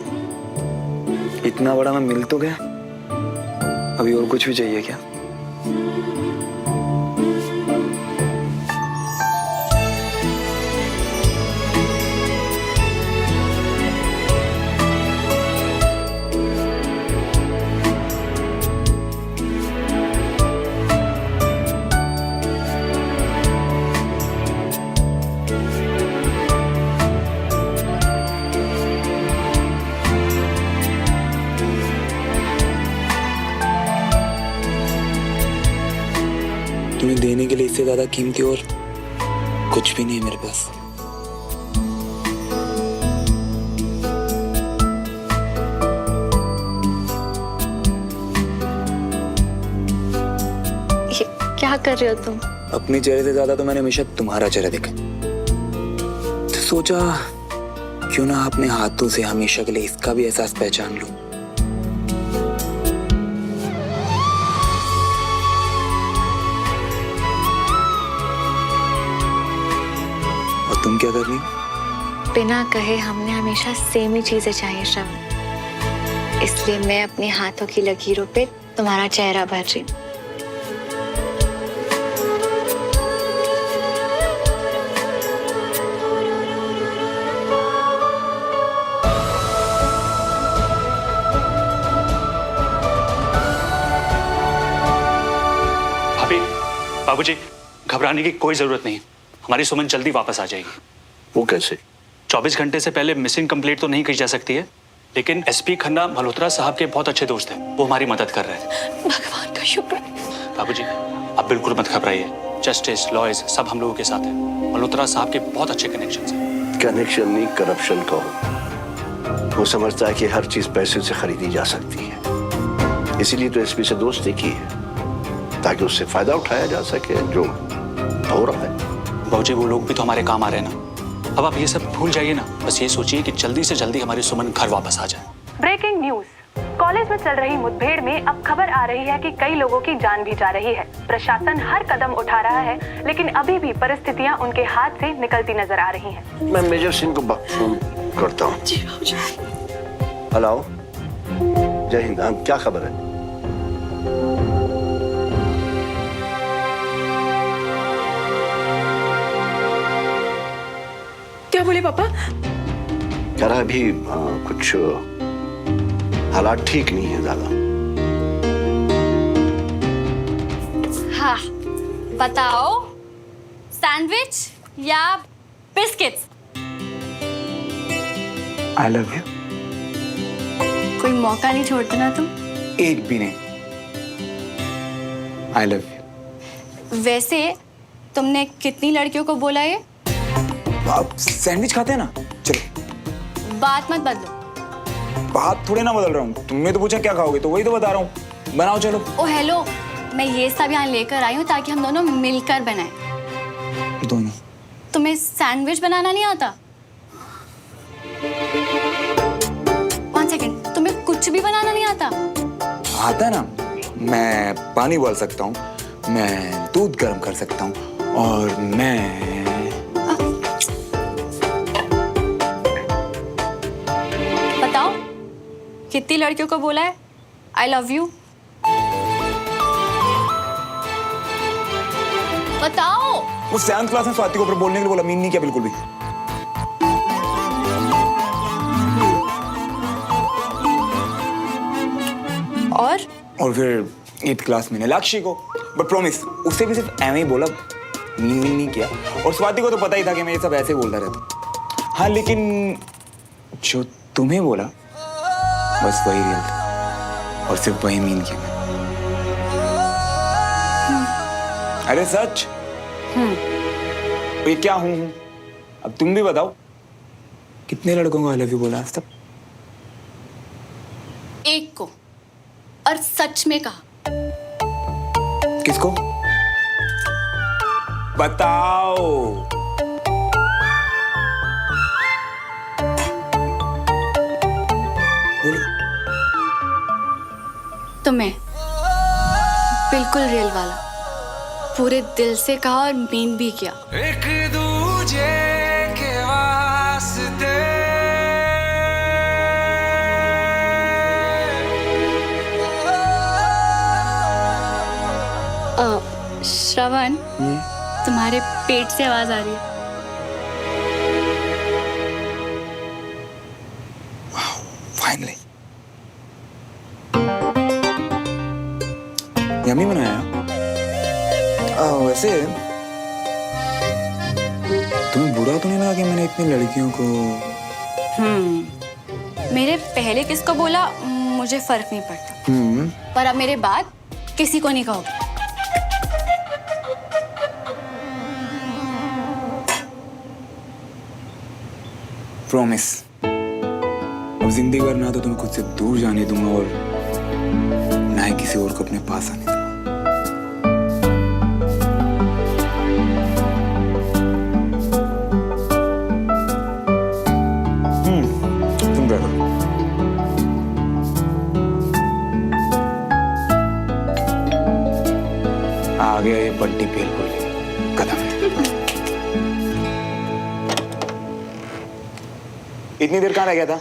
इतना बड़ा मैं मिल तो गया, अभी और कुछ भी चाहिए क्या? तुम्हें देने के लिए इससे ज्यादा कीमती और कुछ भी नहीं है मेरे पास। क्या कर रहे हो तुम? अपने चेहरे से ज्यादा तो मैंने हमेशा तुम्हारा चेहरा देखा, तो सोचा क्यों ना अपने हाथों से हमेशा के लिए इसका भी एहसास पहचान लूं। और तुम क्या कर रही हो? बिना कहे हमने हमेशा सेम ही चीजें चाहिए श्रवण, इसलिए मैं अपने हाथों की लकीरों पे तुम्हारा चेहरा भर रही हूँ। बाबूजी, घबराने की कोई जरूरत नहीं, हमारी सुमन जल्दी वापस आ जाएगी। वो कैसे? 24 घंटे से पहले मिसिंग कंप्लेंट तो नहीं की जा सकती है, लेकिन एसपी खन्ना मल्होत्रा साहब के बहुत अच्छे दोस्त हैं, वो हमारी मदद कर रहे हैं। भगवान का शुक्र। बाबूजी, आप बिल्कुल मत घबराइए, जस्टिस लॉयर्स सब हम लोगों के साथ हैं। मल्होत्रा साहब के बहुत अच्छे कनेक्शन हैं। कनेक्शन नहीं, करप्शन कहो। वो समझता है कि हर चीज पैसे से खरीदी जा सकती है, इसीलिए तो एसपी से दोस्ती की है, ताकि उससे फायदा उठाया जा सके, जो हो रहा है। बाबूजी, वो लोग भी तो हमारे काम आ रहे हैं ना। अब आप ये सब भूल जाइए ना, बस ये सोचिए कि जल्दी से जल्दी हमारी सुमन घर वापस आ जाए। Breaking news. कॉलेज में चल रही मुठभेड़ में अब खबर आ रही है कि कई लोगों की जान भी जा रही है। प्रशासन हर कदम उठा रहा है, लेकिन अभी भी परिस्थितियां उनके हाथ से निकलती नजर आ रही हैं। मैं मेजर सिंह को फोन करता हूँ। हेलो, जय हिंद। हाँ, क्या खबर है? क्या बोले पापा? कह रहा अभी कुछ हालात ठीक नहीं है ज्यादा। हाँ, बताओ, सैंडविच या बिस्किट्स? I love you. कोई मौका नहीं छोड़ते ना तुम? एक भी नहीं। I love you. वैसे तुमने कितनी लड़कियों को बोला ये? आप सैंडविच खाते हैं ना? चलो बात मत बदलो। बात थोड़े ना बदल रहा हूँ, तुमने तो पूछा क्या खाओगे, तो वही तो बता रहा हूँ। बनाओ चलो। ओ हेलो, मैं ये सब यहाँ लेकर आई हूँ ताकि हम दोनों मिलकर बनाएं। दोनों? तुम्हें सैंडविच बनाना नहीं आता? 1 सेकेंड, तुम्हें कुछ भी बनाना नहीं आता? आता है ना, मैं पानी उबाल सकता हूँ, मैं दूध गर्म कर सकता हूँ, और मैं बताओ, कितनी लड़कियों को बोला है आई लव यू? बताओ। वो 7th क्लास में स्वाति को ऊपर बोलने के लिए बोला, मीन नहीं किया बिल्कुल भी। और फिर 8th क्लास में नीलाक्षी को, बट प्रॉमिस उससे भी सिर्फ ऐਵੇਂ ही बोला, मीन नहीं किया। और स्वाति को तो पता ही था कि मैं ये सब ऐसे बोलता रहता। हाँ, लेकिन जो तुम्हें बोला बस वही रियल था, और सिर्फ वही मीन किया। अरे सच। ये क्या हूँ? अब तुम भी बताओ, कितने लड़कों को आई लव यू बोला आज तक? एक को, और सच में कहा। किसको? बताओ। तुम्हें बिल्कुल रियल वाला, पूरे दिल से कहा और मीन भी किया। एक दूजे के वास्ते श्रवण, तुम्हारे पेट से आवाज आ रही है। फाइनली यम्मी बनाया। वैसे तुम्हें बुरा तो नहीं लगा कि मैंने इतनी लड़कियों को? मेरे पहले किसको बोला मुझे फर्क नहीं पड़ता, पर अब मेरे बाद किसी को नहीं कहोगे। प्रॉमिस, अब जिंदगी भर ना तो तुम्हें खुद से दूर जाने दूंगा, और ना ही किसी और को अपने पास आने दूंगा। बंटी भेलपुर कदम है। इतनी देर कहाँ रह गया था?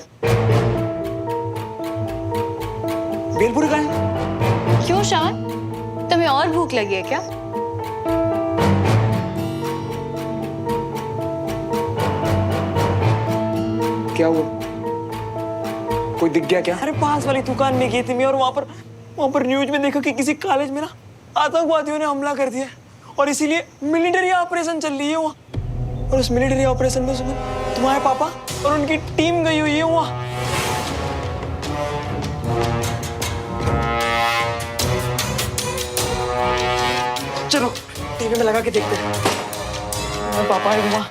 भेलपुरी कहाँ है? क्यों शान, तुम्हें और भूख लगी है क्या? क्या हुआ? कोई दिख गया क्या? अरे पास वाली दुकान में गई थी मैं और वहां पर न्यूज में देखा कि किसी कॉलेज में ना आतंकवादियों ने हमला कर दिया और इसीलिए मिलिट्री ऑपरेशन चल रही है वहाँ। और उस मिलिट्री ऑपरेशन में सुमन तुम्हारे पापा और उनकी टीम गई हुई है वहाँ। चलो टीवी में लगा के देखते हैं। तुम्हारे पापा है वहाँ।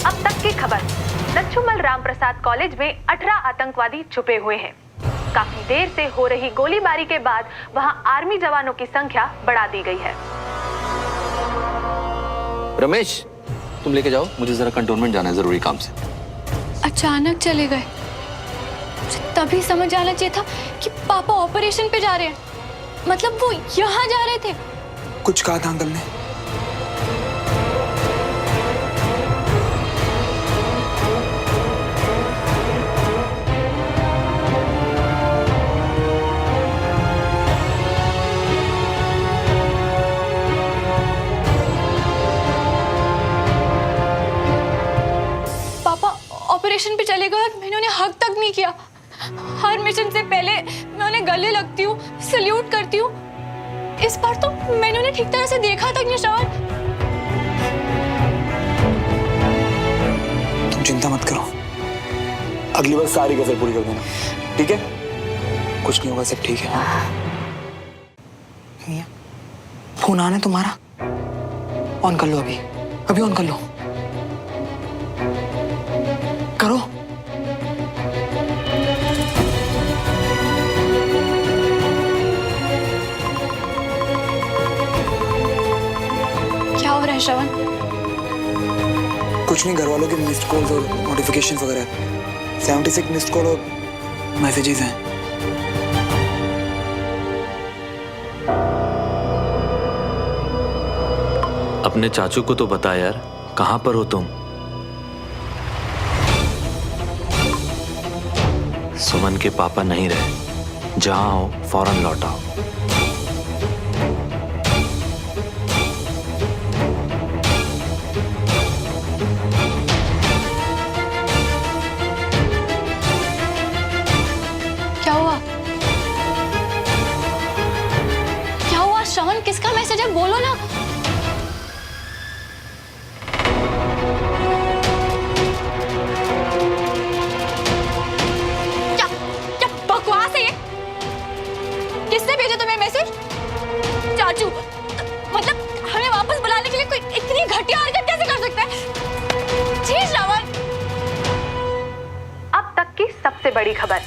अब तक की खबर। लच्छूमल रामप्रसाद कॉलेज में 18 आतंकवादी छुपे हुए हैं। काफी देर से हो रही गोलीबारी के बाद वहां आर्मी जवानों की संख्या बढ़ा दी गई है। रमेश, तुम लेके जाओ, मुझे जरा कंटोनमेंट जाना है जरूरी काम से। अचानक चले गए, मुझे तभी समझ आना चाहिए था कि पापा ऑपरेशन पे जा रहे हैं। मतलब वो यहाँ जा रहे थे। कुछ कहा था अंकल ने? ऑपरेशन पे चले गए और मैंने उन्हें हक तक नहीं किया। हर मिशन से पहले मैं उन्हें गले लगती हूँ, सल्यूट करती हूँ। इस बार तो मैंने उन्हें ठीक तरह से देखा तक नहीं। शान, तुम चिंता मत करो, अगली बार सारी गजल पूरी कर देना, ठीक है? कुछ नहीं होगा, सब ठीक है। मियां, फोन आना है तुम्हारा, ऑन कर लो अभी, अभी ऑन कर लो। करो। क्या हो रहा है श्रवण? कुछ नहीं, घर वालों के मिस्ड कॉल्स और नोटिफिकेशंस वगैरह। 76 मिस्ड कॉल और मैसेजेस हैं। अपने चाचू को तो बता यार, कहां पर हो तुम? सुमन के पापा नहीं रहे, जहां हो फौरन लौट आओ। क्या हुआ? क्या हुआ श्रवण? किसका मैसेज है? बोलो ना। चाचू, मतलब हमें वापस बुलाने के लिए कोई इतनी घटिया हरकत कैसे कर सकता है? जी श्रवण। अब तक की सबसे बड़ी खबर।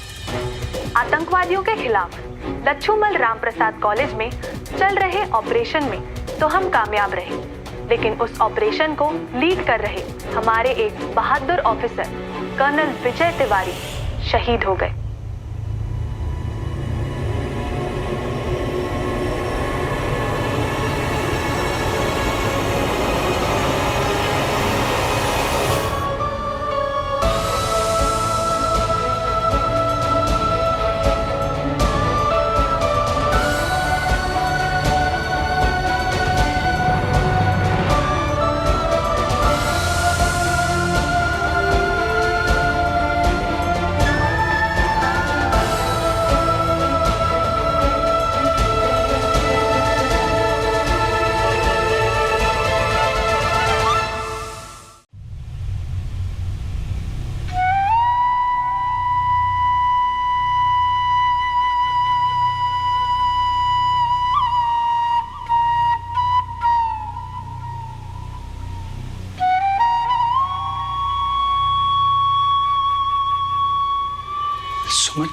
आतंकवादियों के खिलाफ लच्छूमल रामप्रसाद कॉलेज में चल रहे ऑपरेशन में तो हम कामयाब रहे, लेकिन उस ऑपरेशन को लीड कर रहे हमारे एक बहादुर ऑफिसर कर्नल विजय तिवारी शहीद हो गए। सुमन,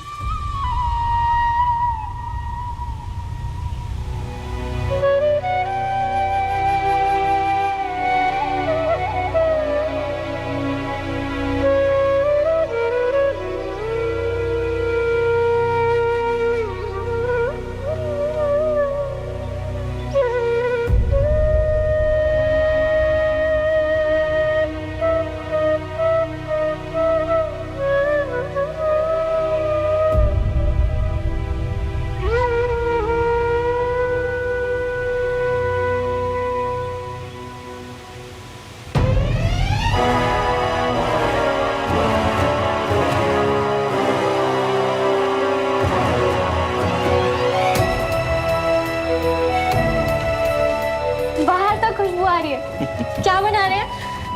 क्या बना रहे हैं?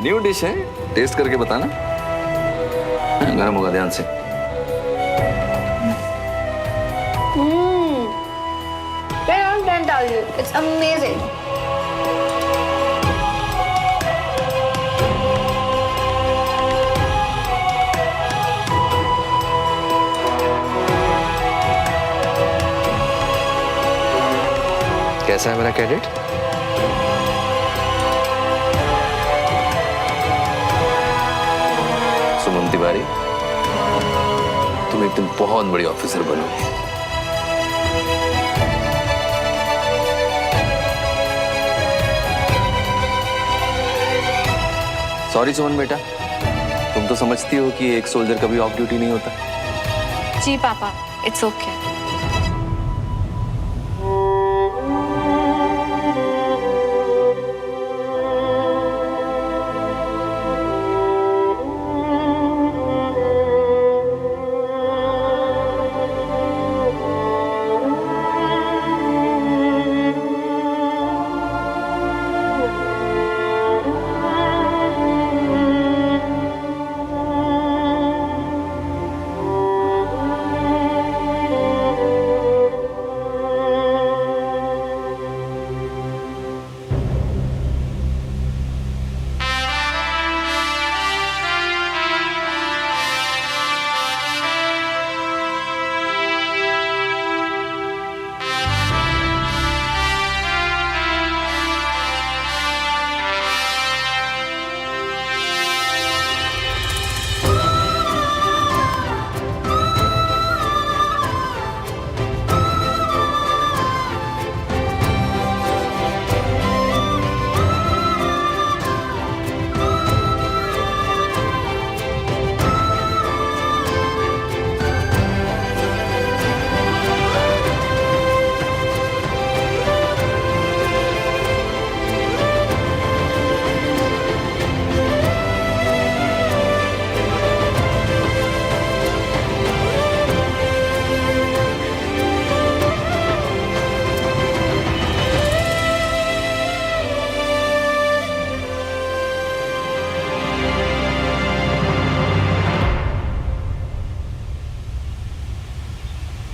न्यू डिश है, टेस्ट करके बताना। हाँ, गर्म होगा, ध्यान से। 10 out of 10 tell you, it's amazing. कैसा है मेरा कैडेट? सुमन तिवारी, तुम एक दिन बहुत बड़ी ऑफिसर बनोगे। सॉरी सुमन बेटा, तुम तो समझती हो कि एक सोल्जर कभी ऑफ ड्यूटी नहीं होता। जी पापा, इट्स ओके।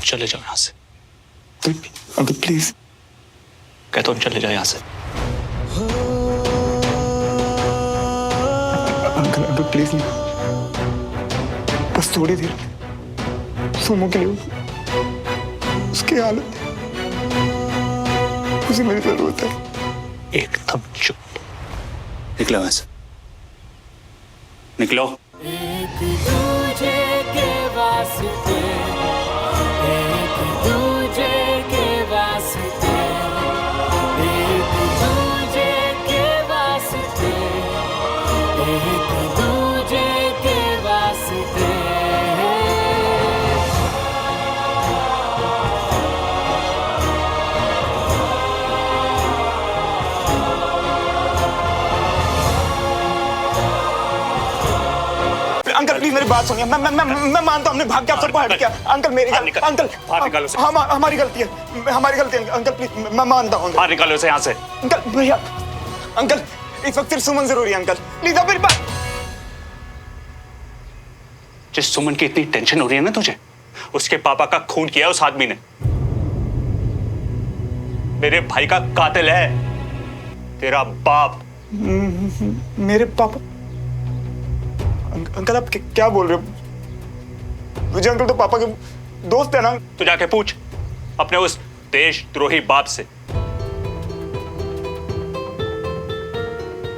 चले जाओ यहाँ से। Uncle please. कहता हूँ चले जाओ यहाँ से। अंकल अंकल प्लीज नहीं, बस थोड़ी देर सुमो के लिए उसकी हालत, उसे मेरी जरूरत है। एकदम चुप, निकलो यहाँ से, निकलो। एक दूजे के वास्ते, एक दूजे के वास्ते, एक दूजे के वास्ते, एक दूजे के वास्ते। अंकल प्लीज मेरी बात सुनिए। मैं मानता हूँ हमने भाग के आप सबको हट किया। अंकल मेरी गलती, अंकल बाहर निकालो उसे। हमारी गलती है, हमारी गलती है अंकल प्लीज, मैं मानता हूँ। बाहर निकालो उसे यहाँ से। अंकल भैया, अंकल इस वक्त सिर्फ सुमन जरूरी है। अंकल प्लीज आप मेरी बात। जिस सुमन की इतनी टेंशन हो रही है ना तुझे, उसके पापा का खून किया उस आदमी ने। मेरे भाई का कातिल है तेरा बाप। मेरे पापा? अंकल आप क्या बोल रहे हो? मुझे अंकल तो पापा के दोस्त है ना। तू जाके पूछ अपने उस देशद्रोही बाप से,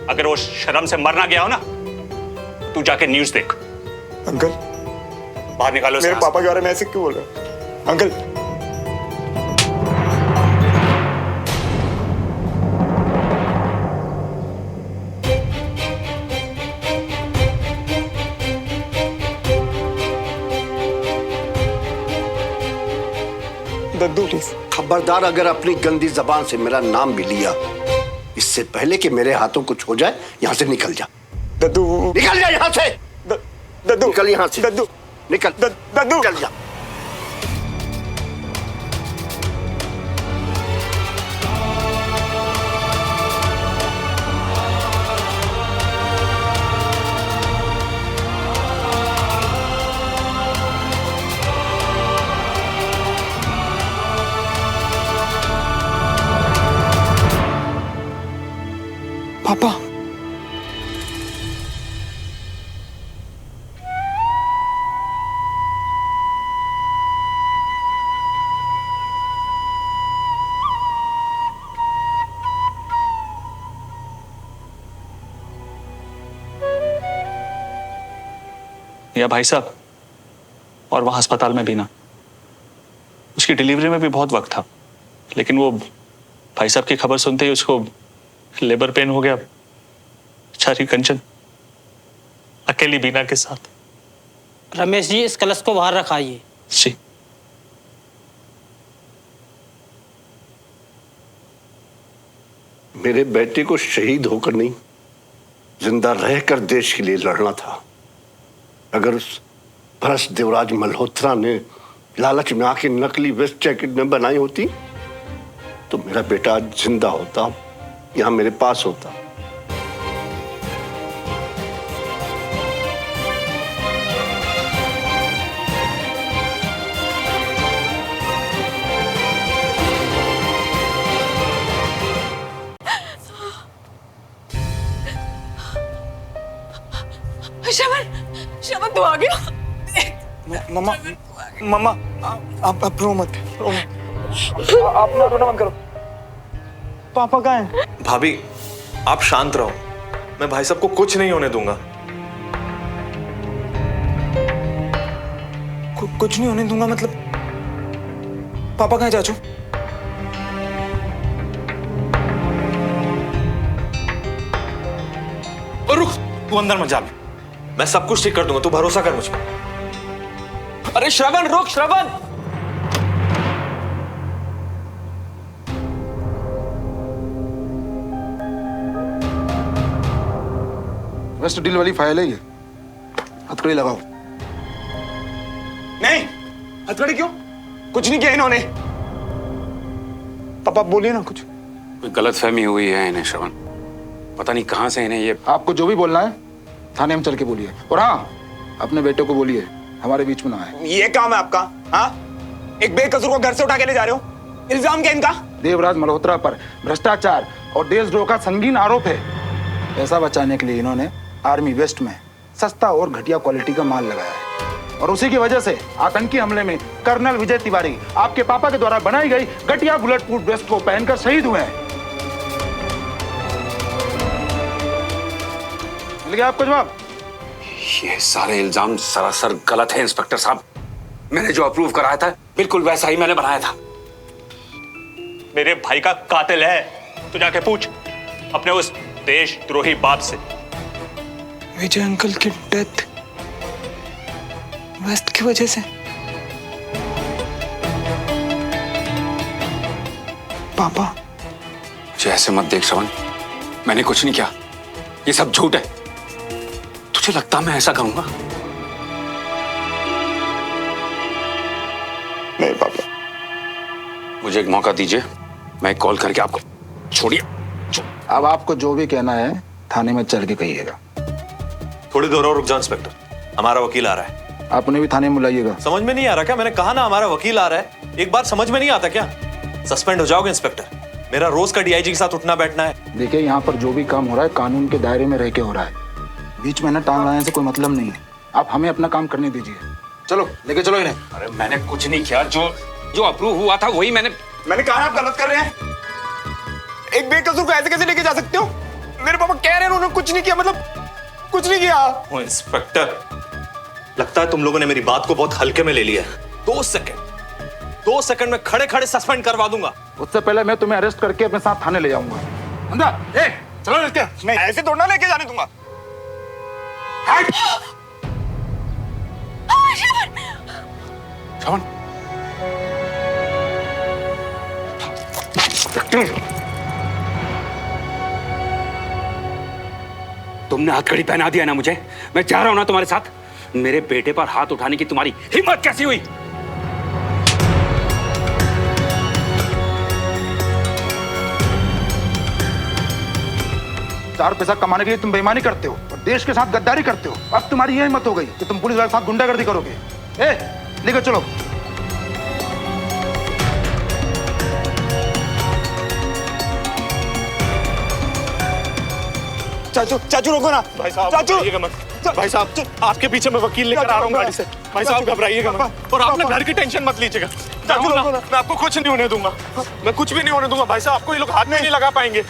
अगर वो शर्म से मरना गया हो ना, तू जाके न्यूज़ देख। अंकल बाहर निकालो मेरे पापा के बारे में ऐसे क्यों बोल रहे हो अंकल? Daddu please. खबरदार अगर अपनी गंदी जबान से मेरा नाम भी लिया, इससे पहले कि मेरे हाथों कुछ हो जाए, यहाँ से निकल जा। दद्दू निकल जा यहाँ से। दद्दू निकल यहाँ से। दद्दू निकल। दद्दू निकल जा। पापा या भाई साहब, और वहां अस्पताल में भी ना, उसकी डिलीवरी में भी बहुत वक्त था, लेकिन वो भाई साहब की खबर सुनते ही उसको लेबर पेन हो गया। बेचारी कंचन अकेली बीना के साथ। रमेश जी, इस कलश को बाहर रखाइए। जी। मेरे बेटे को शहीद होकर नहीं, जिंदा रहकर देश के लिए लड़ना था। अगर उस भ्रष्ट देवराज मल्होत्रा ने लालच में आके नकली वेस्ट जैकेट न बनाई होती तो मेरा बेटा आज जिंदा होता, यहां मेरे पास होता। श्रवण तू आ गया। मम्मा मम्मा आप रो मत, रो मत। आप ना रोना बंद करो। पापा कहाँ हैं? भाभी आप शांत रहो, मैं भाई साहब को कुछ नहीं होने दूंगा। कुछ नहीं होने दूंगा मतलब? पापा कहाँ हैं चाचू? रुक, तू अंदर मत जा, मैं सब कुछ ठीक कर दूंगा, तू भरोसा कर मुझ पर। अरे श्रवण रुक, श्रवण। वेस्ट डील वाली फाइल है ये, हथकड़ी लगाओ। नहीं, हथकड़ी क्यों? कुछ नहीं किया इन्होंने। पापा बोलिए ना कुछ। कोई गलतफहमी हुई है इन्हें श्रवण, पता नहीं कहां से इन्हें ये। आपको जो भी बोलना है थाने में चल के बोलिए, और हाँ अपने बेटे को बोलिए हमारे बीच में ना आए। ये काम है आपका? हाँ, एक बेकसूर को घर से उठा के ले जा रहे हो, इल्जाम क्या इनका? देवराज मल्होत्रा पर भ्रष्टाचार और देशद्रोह का संगीन आरोप है। पैसा बचाने के लिए इन्होंने आर्मी वेस्ट में सस्ता और घटिया क्वालिटी का माल लगाया है, और उसी की वजह से आतंकी हमले में कर्नल विजय तिवारी आपके पापा के द्वारा बनाई गई घटिया बुलेट प्रूफ वेस्ट को पहनकर शहीद हुए हैं। मिल गया आपको जवाब? ये सारे इल्जाम सरासर गलत है इंस्पेक्टर साहब। मैंने जो अप्रूव कराया था बिल्कुल वैसा ही मैंने बनाया था। मेरे भाई का कातिल है, तू जाके पूछ अपने उस देशद्रोही बाप से। विजय अंकल की डेथ वेस्ट की वजह से? पापा मुझे ऐसे मत देख श्रवण, मैंने कुछ नहीं किया, ये सब झूठ है। तुझे लगता मैं ऐसा करूंगा? नहीं पापा, मुझे एक मौका दीजिए, मैं कॉल करके आपको। छोड़िए। अब आपको जो भी कहना है थाने में चल के कहिएगा। थोड़ी देर और रुक जाओ इंस्पेक्टर, हमारा वकील आ रहा है। आपने भी थाने में बुलाइएगा। समझ में नहीं आ रहा क्या? मैंने कहा ना हमारा वकील आ रहा है, एक बार समझ में नहीं आता क्या? सस्पेंड हो जाओगे इंस्पेक्टर, मेरा रोज का डीआईजी के साथ उठना बैठना है। देखिए यहाँ पर जो भी काम हो रहा है कानून के दायरे में रह के हो रहा है, बीच में ना टांग लाने से कोई मतलब नहीं है। आप हमें अपना काम करने दीजिए। चलो लेके चलो इन्हें। अरे मैंने कुछ नहीं किया, जो अप्रूव हुआ था वही मैंने कहा आप गलत कर रहे हैं। एक बेकसूर को ऐसे कैसे लेके जा सकते हो? मेरे पापा कह रहे हैं उन्होंने कुछ नहीं किया, मतलब कुछ नहीं किया। ओ इंस्पेक्टर, लगता है तुम लोगों ने मेरी बात को बहुत हल्के में ले लिया है। 2 सेकंड में खड़े खड़े सस्पेंड करवा दूंगा। उससे पहले मैं तुम्हें अरेस्ट करके अपने साथ थाने ले जाऊंगा। अंदर चलो लेके। नहीं, ऐसे थोड़ा लेके जाने दूंगा। श्रवण, तुमने हथकड़ी पहना दिया ना मुझे, मैं जा रहा हूं ना तुम्हारे साथ। मेरे बेटे पर हाथ उठाने की तुम्हारी हिम्मत कैसी हुई? चार पैसा कमाने के लिए तुम बेईमानी करते हो और देश के साथ गद्दारी करते हो। अब तुम्हारी यह हिम्मत हो गई कि तुम पुलिस वाले के साथ गुंडागर्दी करोगे। लेकर चलो। चाचू चाचू रोको ना भाई साहब चाचू घबराइएगा मत। भाई साहब आपके पीछे मैं वकील लेकर आ रहा हूँ गाड़ी से। भाई साहब घबराइएगा मत और आप ना घर की टेंशन मत लीजिएगा। चाचू ना मैं आपको कुछ नहीं होने दूंगा, मैं कुछ भी नहीं होने दूंगा भाई साहब। आपको ये लोग हाथ में नहीं लगा पाएंगे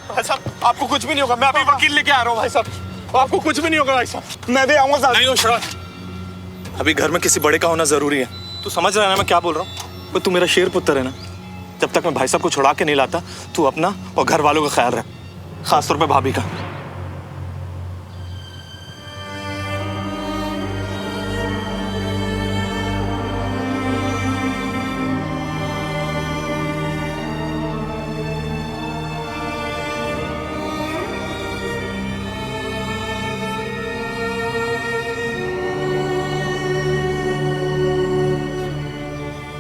भाई साहब, आपको कुछ भी नहीं होगा। मैं अभी वकील लेके आ रहा हूँ भाई साहब, आपको कुछ भी नहीं होगा भाई साहब। मैं भी आऊंगा साथ। नहीं शरद, अभी घर में किसी बड़े का होना जरूरी है। तू समझ रहा है ना मैं क्या बोल रहा हूँ? तो तू मेरा शेर पुत्र है ना, जब तक मैं भाई साहब को छुड़ा के नहीं लाता तू अपना और घर वालों का ख्याल रख, खासतौर पे भाभी का।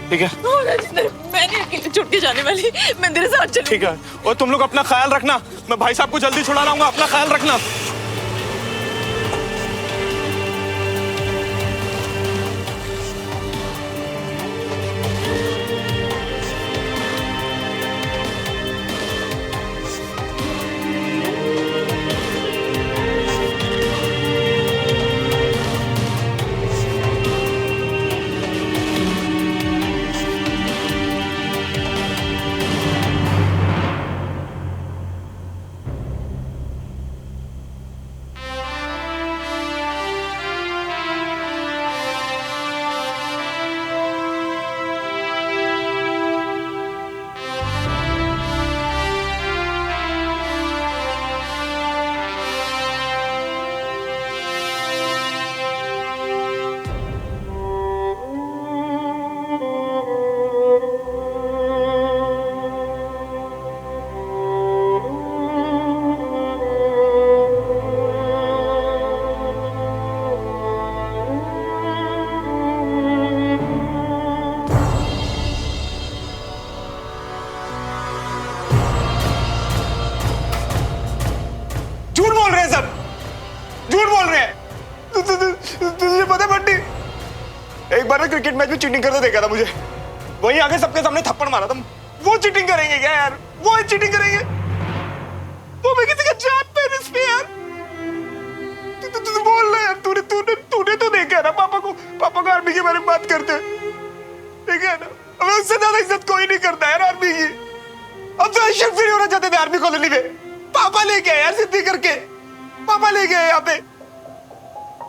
ठीक है मैं नहीं अकेले छुट के जाने वाली, मैं तेरे साथ चलूंगी। ठीक है, और तुम लोग अपना ख्याल रखना, मैं भाई साहब को जल्दी छुड़ा लाऊंगा, अपना ख्याल रखना। तुझे पता है बंटी, एक बार क्रिकेट मैच में चीटिंग करते देखा था मुझे, वहीं आगे सबके सामने थप्पड़ मारा था। वो चीटिंग करेंगे क्या यार? वो चीटिंग करेंगे? वो मैं किसी का जान पे इस पे यार। तू बोल रहा यार, तूने तो देखा ना पापा को आर्मी के बारे में बात करते देखा है ना? हमें उससे ज्यादा इज्जत कोई नहीं करता यार आर्मी की। अब तो शिफ्ट फ्री होना चाहते थे आर्मी कॉलोनी में, पापा लेके आए यार सिद्धि करके, पापा लेके आए यहाँ पे।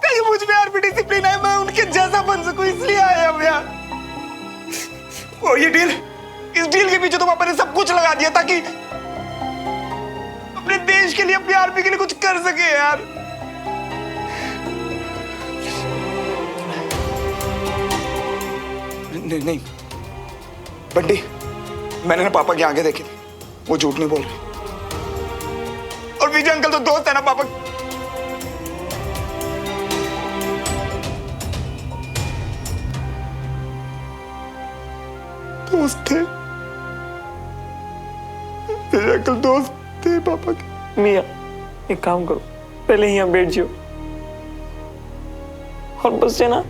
कहीं मुझ में आर्मी डिसिप्लिन है, मैं उनके जैसा बन सकूं इसलिए आए हम यहाँ। और ये डील, इस डील के पीछे तो पापा ने सब कुछ लगा दिया ताकि अपने देश के लिए, अपनी आर्मी के लिए कुछ कर सके यार। नहीं बंटी, मैंने ना पापा की आंखें देखी थी, वो झूठ नहीं बोल रहे। और विजय अंकल तो दोस्त है ना पापा। दोस्त थे, विजय अंकल दोस्त थे पापा के। मिया एक काम करो, पहले यहाँ बैठ जाओ और बस से ना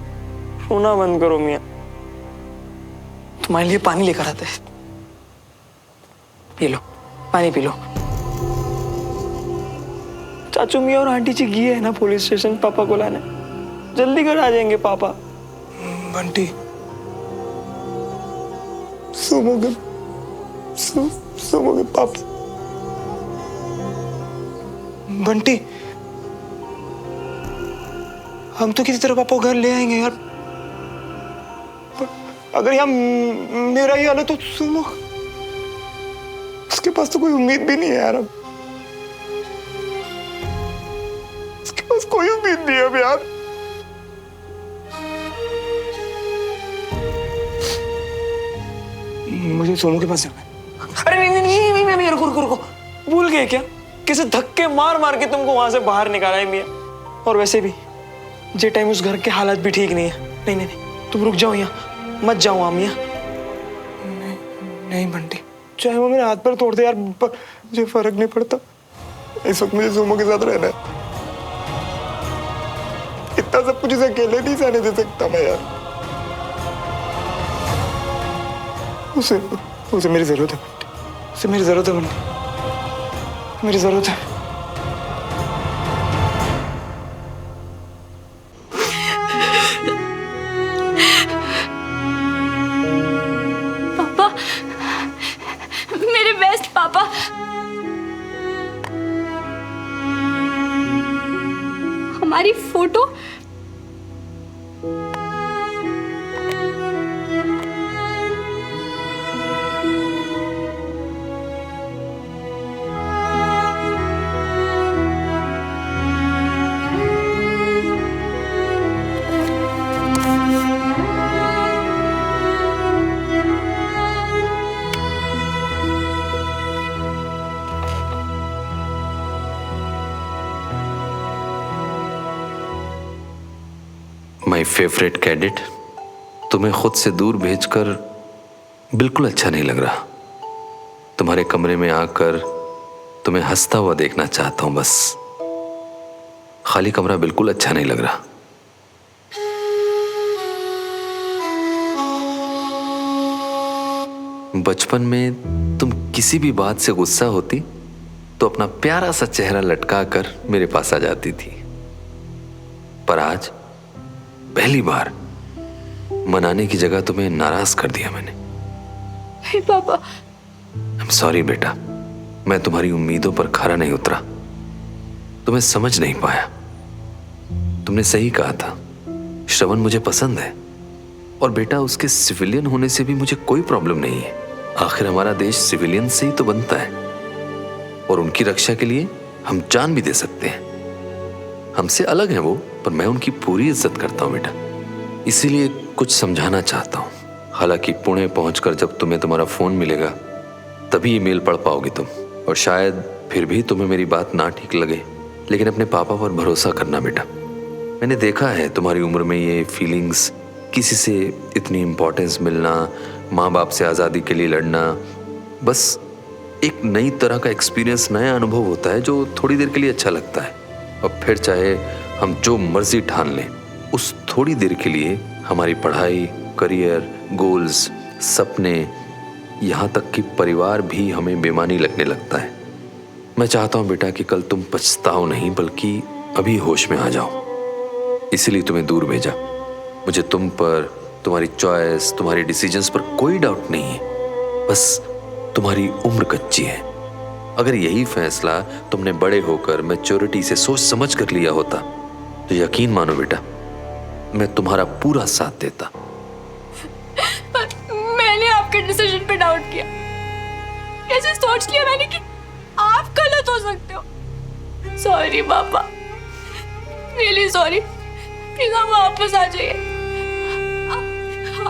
रोना बंद करो। मिया तुम्हारे लिए पानी लेकर आते हैं, पी लो, पानी पी लो। चाचू मिया और आंटी जी गए हैं ना पुलिस स्टेशन पापा को लाने, जल्दी घर आ जाएंगे पापा। बंटी सोमोगे पापा। बंटी हम तो किसी तरह पापा को घर ले आएंगे यार। अगर यहाँ मेरा ही हाल है तो सोमो, उसके पास तो कोई उम्मीद भी नहीं है यार। अब उसके पास कोई उम्मीद नहीं है अब यार। मुझे सोनू के पास जाना है। अरे नहीं, रुको, भूल गए क्या? किसे धक्के मार मार के तुमको वहां से बाहर निकाला है मिया। और वैसे भी जे टाइम उस घर के हालात भी ठीक नहीं है। नहीं, तुम रुक जाओ यहाँ, मत जाओ मिया। नहीं बंटी, चाहे वो मेरे हाथ पर तोड़ दे यार, मुझे फर्क नहीं पड़ता। इस वक्त मुझे सोमो के साथ रहना है। इतना सब कुछ इसे अकेले नहीं सहने दे सकता मैं यार। उसे मेरी जरूरत है बंटी, उसे मेरी जरूरत है बंटी, मेरी जरूरत है। हमारी फोटो। माय फेवरेट कैडेट, तुम्हें खुद से दूर भेजकर बिल्कुल अच्छा नहीं लग रहा। तुम्हारे कमरे में आकर तुम्हें हंसता हुआ देखना चाहता हूं बस। खाली कमरा बिल्कुल अच्छा नहीं लग रहा। बचपन में तुम किसी भी बात से गुस्सा होती तो अपना प्यारा सा चेहरा लटका कर मेरे पास आ जाती थी, पर आज पहली बार मनाने की जगह तुम्हें नाराज कर दिया मैंने। नहीं पापा। आई एम सॉरी बेटा, मैं तुम्हारी उम्मीदों पर खरा नहीं उतरा, तुम्हें समझ नहीं पाया। तुमने सही कहा था, श्रवण मुझे पसंद है, और बेटा उसके सिविलियन होने से भी मुझे कोई प्रॉब्लम नहीं है। आखिर हमारा देश सिविलियन से ही तो बनता है, और उनकी रक्षा के लिए हम जान भी दे सकते हैं। हमसे अलग हैं वो, पर मैं उनकी पूरी इज्जत करता हूं बेटा, इसीलिए कुछ समझाना चाहता हूं। हालांकि पुणे पहुंचकर जब तुम्हें तुम्हारा फोन मिलेगा तभी ईमेल पढ़ पाओगी तुम, और शायद फिर भी तुम्हें मेरी बात ना ठीक लगे, लेकिन अपने पापा पर भरोसा करना बेटा। मैंने देखा है तुम्हारी उम्र में ये फीलिंग्स, किसी से इतनी इम्पोर्टेंस मिलना, माँ बाप से आज़ादी के लिए लड़ना, बस एक नई तरह का एक्सपीरियंस, नया अनुभव होता है जो थोड़ी देर के लिए अच्छा लगता है, और फिर चाहे हम जो मर्जी ठान लें, उस थोड़ी देर के लिए हमारी पढ़ाई, करियर, गोल्स, सपने, यहाँ तक कि परिवार भी हमें बेमानी लगने लगता है। मैं चाहता हूँ बेटा कि कल तुम पछताओ नहीं, बल्कि अभी होश में आ जाओ, इसीलिए तुम्हें दूर भेजा। मुझे तुम पर, तुम्हारी चॉइस, तुम्हारी डिसीजंस पर कोई डाउट नहीं है, बस तुम्हारी उम्र कच्ची है। अगर यही फैसला तुमने बड़े होकर मैच्योरिटी से सोच समझ कर लिया होता तो यकीन मानो बेटा, मैं तुम्हारा पूरा साथ देता। मैंने आपके डिसीजन पे डाउट किया, कैसे सोच लिया मैंने कि आप गलत हो सकते हो। सॉरी पापा, रियली सॉरी। प्लीज आप वापस आ जाइए।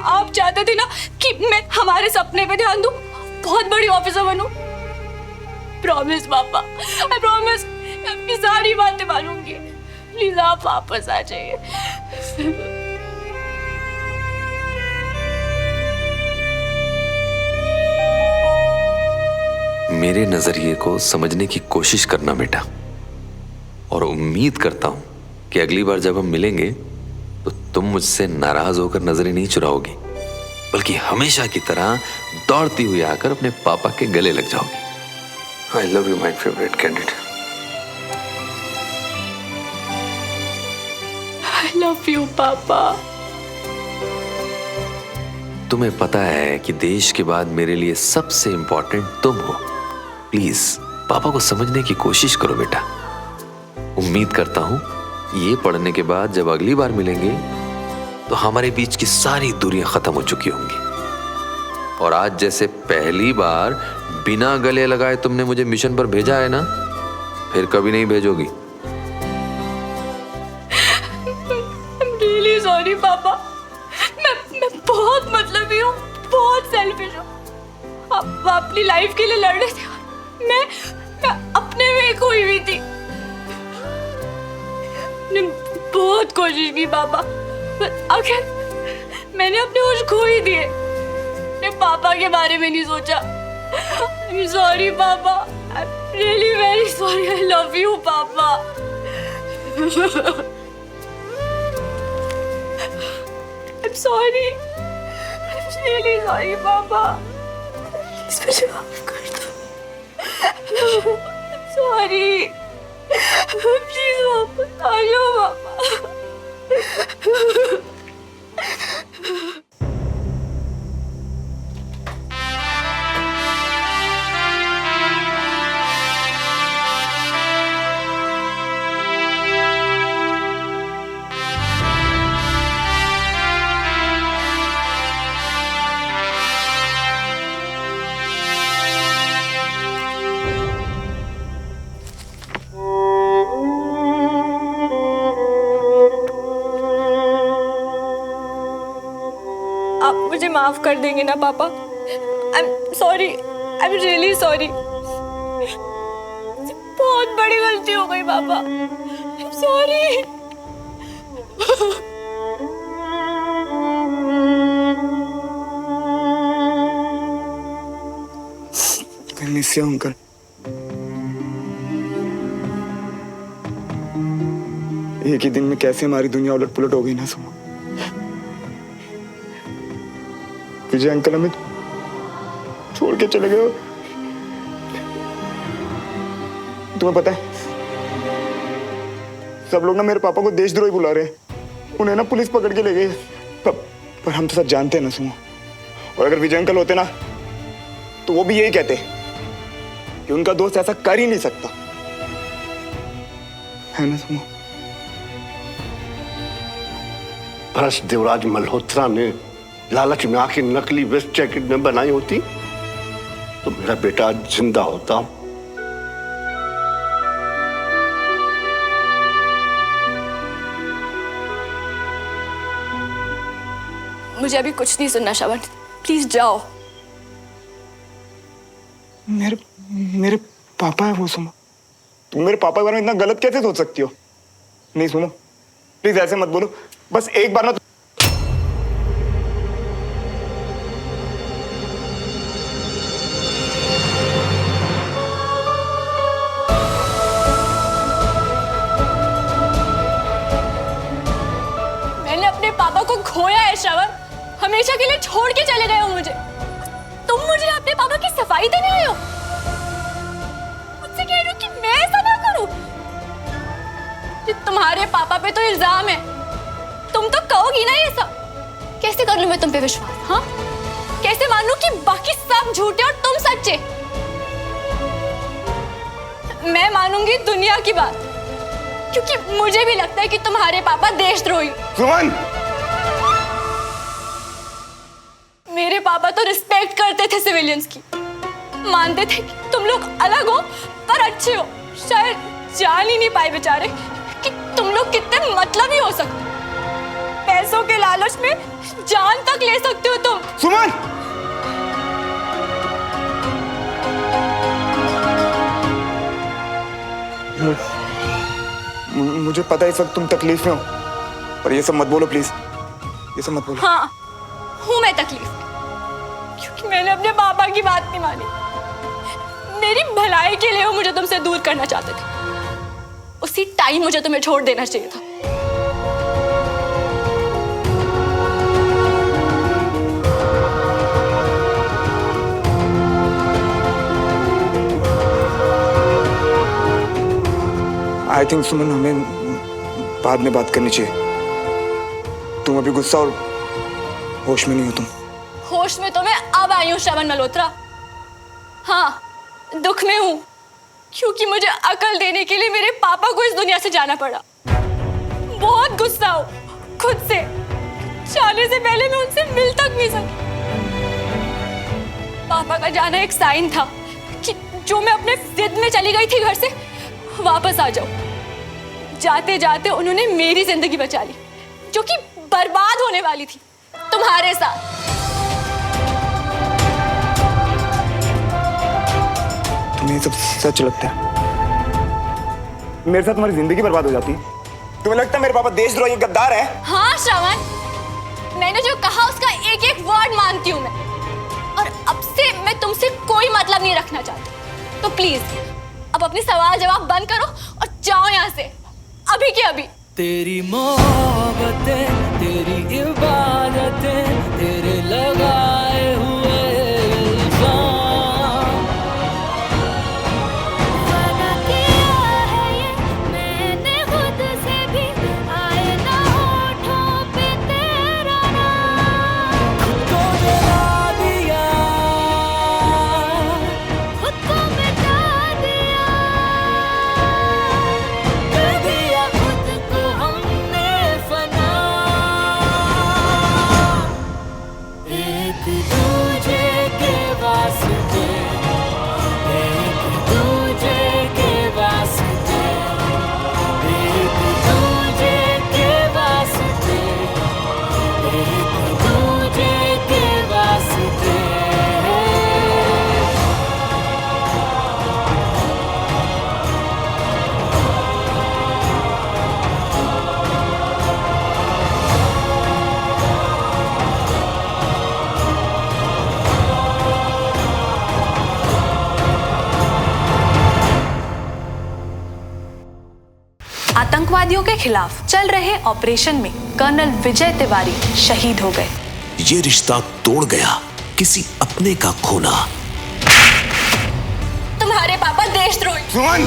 आप चाहते थे ना कि मैं हमारे सपने पे ध्यान दूं, बहुत बड़ी ऑफिसर बनूं। प्रॉमिस पापा, आई प्रॉमिस, आपकी सारी बातें मानूंगी। प्लीज आप वापस आ जाइए। मेरे नजरिए को समझने की कोशिश करना बेटा, और उम्मीद करता हूं कि अगली बार जब हम मिलेंगे तो तुम मुझसे नाराज होकर नजरें नहीं चुराओगी, बल्कि हमेशा की तरह दौड़ती हुई आकर अपने पापा के गले लग जाओगी। I love you my favourite candidate. I love you पापा। तुम्हें पता है कि देश के बाद मेरे लिए सबसे इंपॉर्टेंट तुम हो। प्लीज पापा को समझने की कोशिश करो बेटा। उम्मीद करता हूं ये पढ़ने के बाद जब अगली बार मिलेंगे तो हमारे बीच की सारी दूरियां खत्म हो चुकी होंगी, और आज जैसे पहली बार बिना गले लगाए तुमने मुझे मिशन पर भेजा है ना, फिर कभी नहीं भेजोगी। रियली सॉरी पापा, मैं बहुत मतलबी हूँ, बहुत सेल्फिश हूँ। आप अपनी लाइफ के लिए लड़ रहे थे, मैं अपने में खोई हुई थी। मैंने बहुत कोशिश की पापा, पर आखिर मैंने अपने होश खो ही दिए। मैंने पापा के बारे में नहीं सोचा। सॉरी पापा, really very sorry. I love you पापा। I'm sorry. I'm really sorry, पापा। प्लीज मुझे माफ कर दो। I'm sorry. प्लीज वापस आ जाओ पापा। मुझे माफ कर देंगे ना पापा? I am sorry, I am really sorry. बहुत बड़ी गलती हो गई पापा, I am sorry. I miss you, uncle. एक ही दिन में कैसे हमारी दुनिया उलट पुलट हो गई ना सुमन। विजय अंकल हमें छोड़ के चले गए। तुम्हें पता है सब लोग ना मेरे पापा को देशद्रोही बुला रहे हैं। उन्हें ना पुलिस पकड़ के ले गई। पर हम तो सब जानते हैं ना सुमन। और अगर विजय अंकल होते ना तो वो भी यही कहते कि उनका दोस्त ऐसा कर ही नहीं सकता, है ना सुमन? भ्रष्ट देवराज मल्होत्रा ने लालच में आके नकली वेस्ट जैकेट न बनाई होती तो मेरा बेटा आज जिंदा होता। मुझे अभी कुछ नहीं सुनना श्रवण, प्लीज जाओ। मेरे पापा है वो सुमन। तुम मेरे पापा के बारे में इतना गलत कैसे सोच सकती हो? नहीं सुनो, प्लीज ऐसे मत बोलो। बस एक बार ना मैंने अपने पापा को खोया है श्रवण, हमेशा के लिए छोड़ के चले गए हो मुझे। तुम मुझे अपने पापा की सफाई देने आए हो? मुझसे कह रहे हो कि मैं ऐसा ना करूं? ये तुम्हारे पापा पे तो इल्जाम है, तुम तो कहोगी ना ये सब। कैसे कर लूं मैं तुम पे विश्वास? हाँ, कैसे मानूं कि बाकी सब झूठे और तुम सच्चे? मैं मानूंगी दुनिया की बात, क्योंकि मुझे भी लगता है कि तुम्हारे पापा देशद्रोही। सुमन! मेरे पापा तो रिस्पेक्ट करते थे सिविलियंस की, मानते थे कि तुम लोग अलग हो पर अच्छे हो। शायद जान ही नहीं पाए बेचारे कि तुम लोग कितने मतलबी हो सकते। पैसों के लालच में जान तक ले सकते हो तुम। सुमन! मुझे पता है इस वक्त तुम तकलीफ में हो, पर ये सब मत बोलो प्लीज। ये सब मत बोलो। हाँ, हूं मैं तकलीफ, क्योंकि मैंने अपने पापा की बात नहीं मानी। मेरी भलाई के लिए वो मुझे तुमसे दूर करना चाहते थे। उसी टाइम मुझे तुम्हें छोड़ देना चाहिए था। आई थिंक सुमन हमें बाद में बात करनी चाहिए। तुम अभी गुस्सा और होश में नहीं हो। तुम होश में तो मैं अब आई हूँ श्रवण मल्होत्रा। हाँ, दुख में हूँ, क्योंकि मुझे अकल देने के लिए मेरे पापा को इस दुनिया से जाना पड़ा। बहुत गुस्सा हूँ खुद से, जाने से पहले मैं उनसे मिल तक नहीं सकी। पापा का जाना एक साइन था कि जो मैं अपने जिद में चली गई थी घर से, वापस आ जाओ। जाते जाते उन्होंने मेरी जिंदगी बचा ली, जो कि बर्बाद होने वाली थी तुम्हारे साथ। तुम्हें ये सब सच लगता है? मेरे साथ तुम्हारी जिंदगी बर्बाद हो जाती है? तुम्हें लगता है मेरे पापा देशद्रोही गद्दार है? हाँ श्रवण, मैंने जो कहा उसका एक एक वर्ड मानती हूँ मैं, और अब से मैं तुमसे कोई मतलब नहीं रखना चाहती। तो प्लीज अब अपनी सवाल जवाब बंद करो और जाओ यहाँ से, अभी के अभी। तेरी मोहब्बतें, तेरी इबादतें, तेरे लगाए हुए इल्जाम। वादा किया है ये मैंने खुद से भी, आए ना होठों पे तेरा नाम। खुद को जला दिया, खुद को मिटा दिया, कर दिया खुद को हमने फना। एक आतंकवादियों के खिलाफ चल रहे ऑपरेशन में कर्नल विजय तिवारी शहीद हो गए। ये रिश्ता तोड़ गया किसी अपने का खोना। तुम्हारे पापा देशद्रोही। सुमन!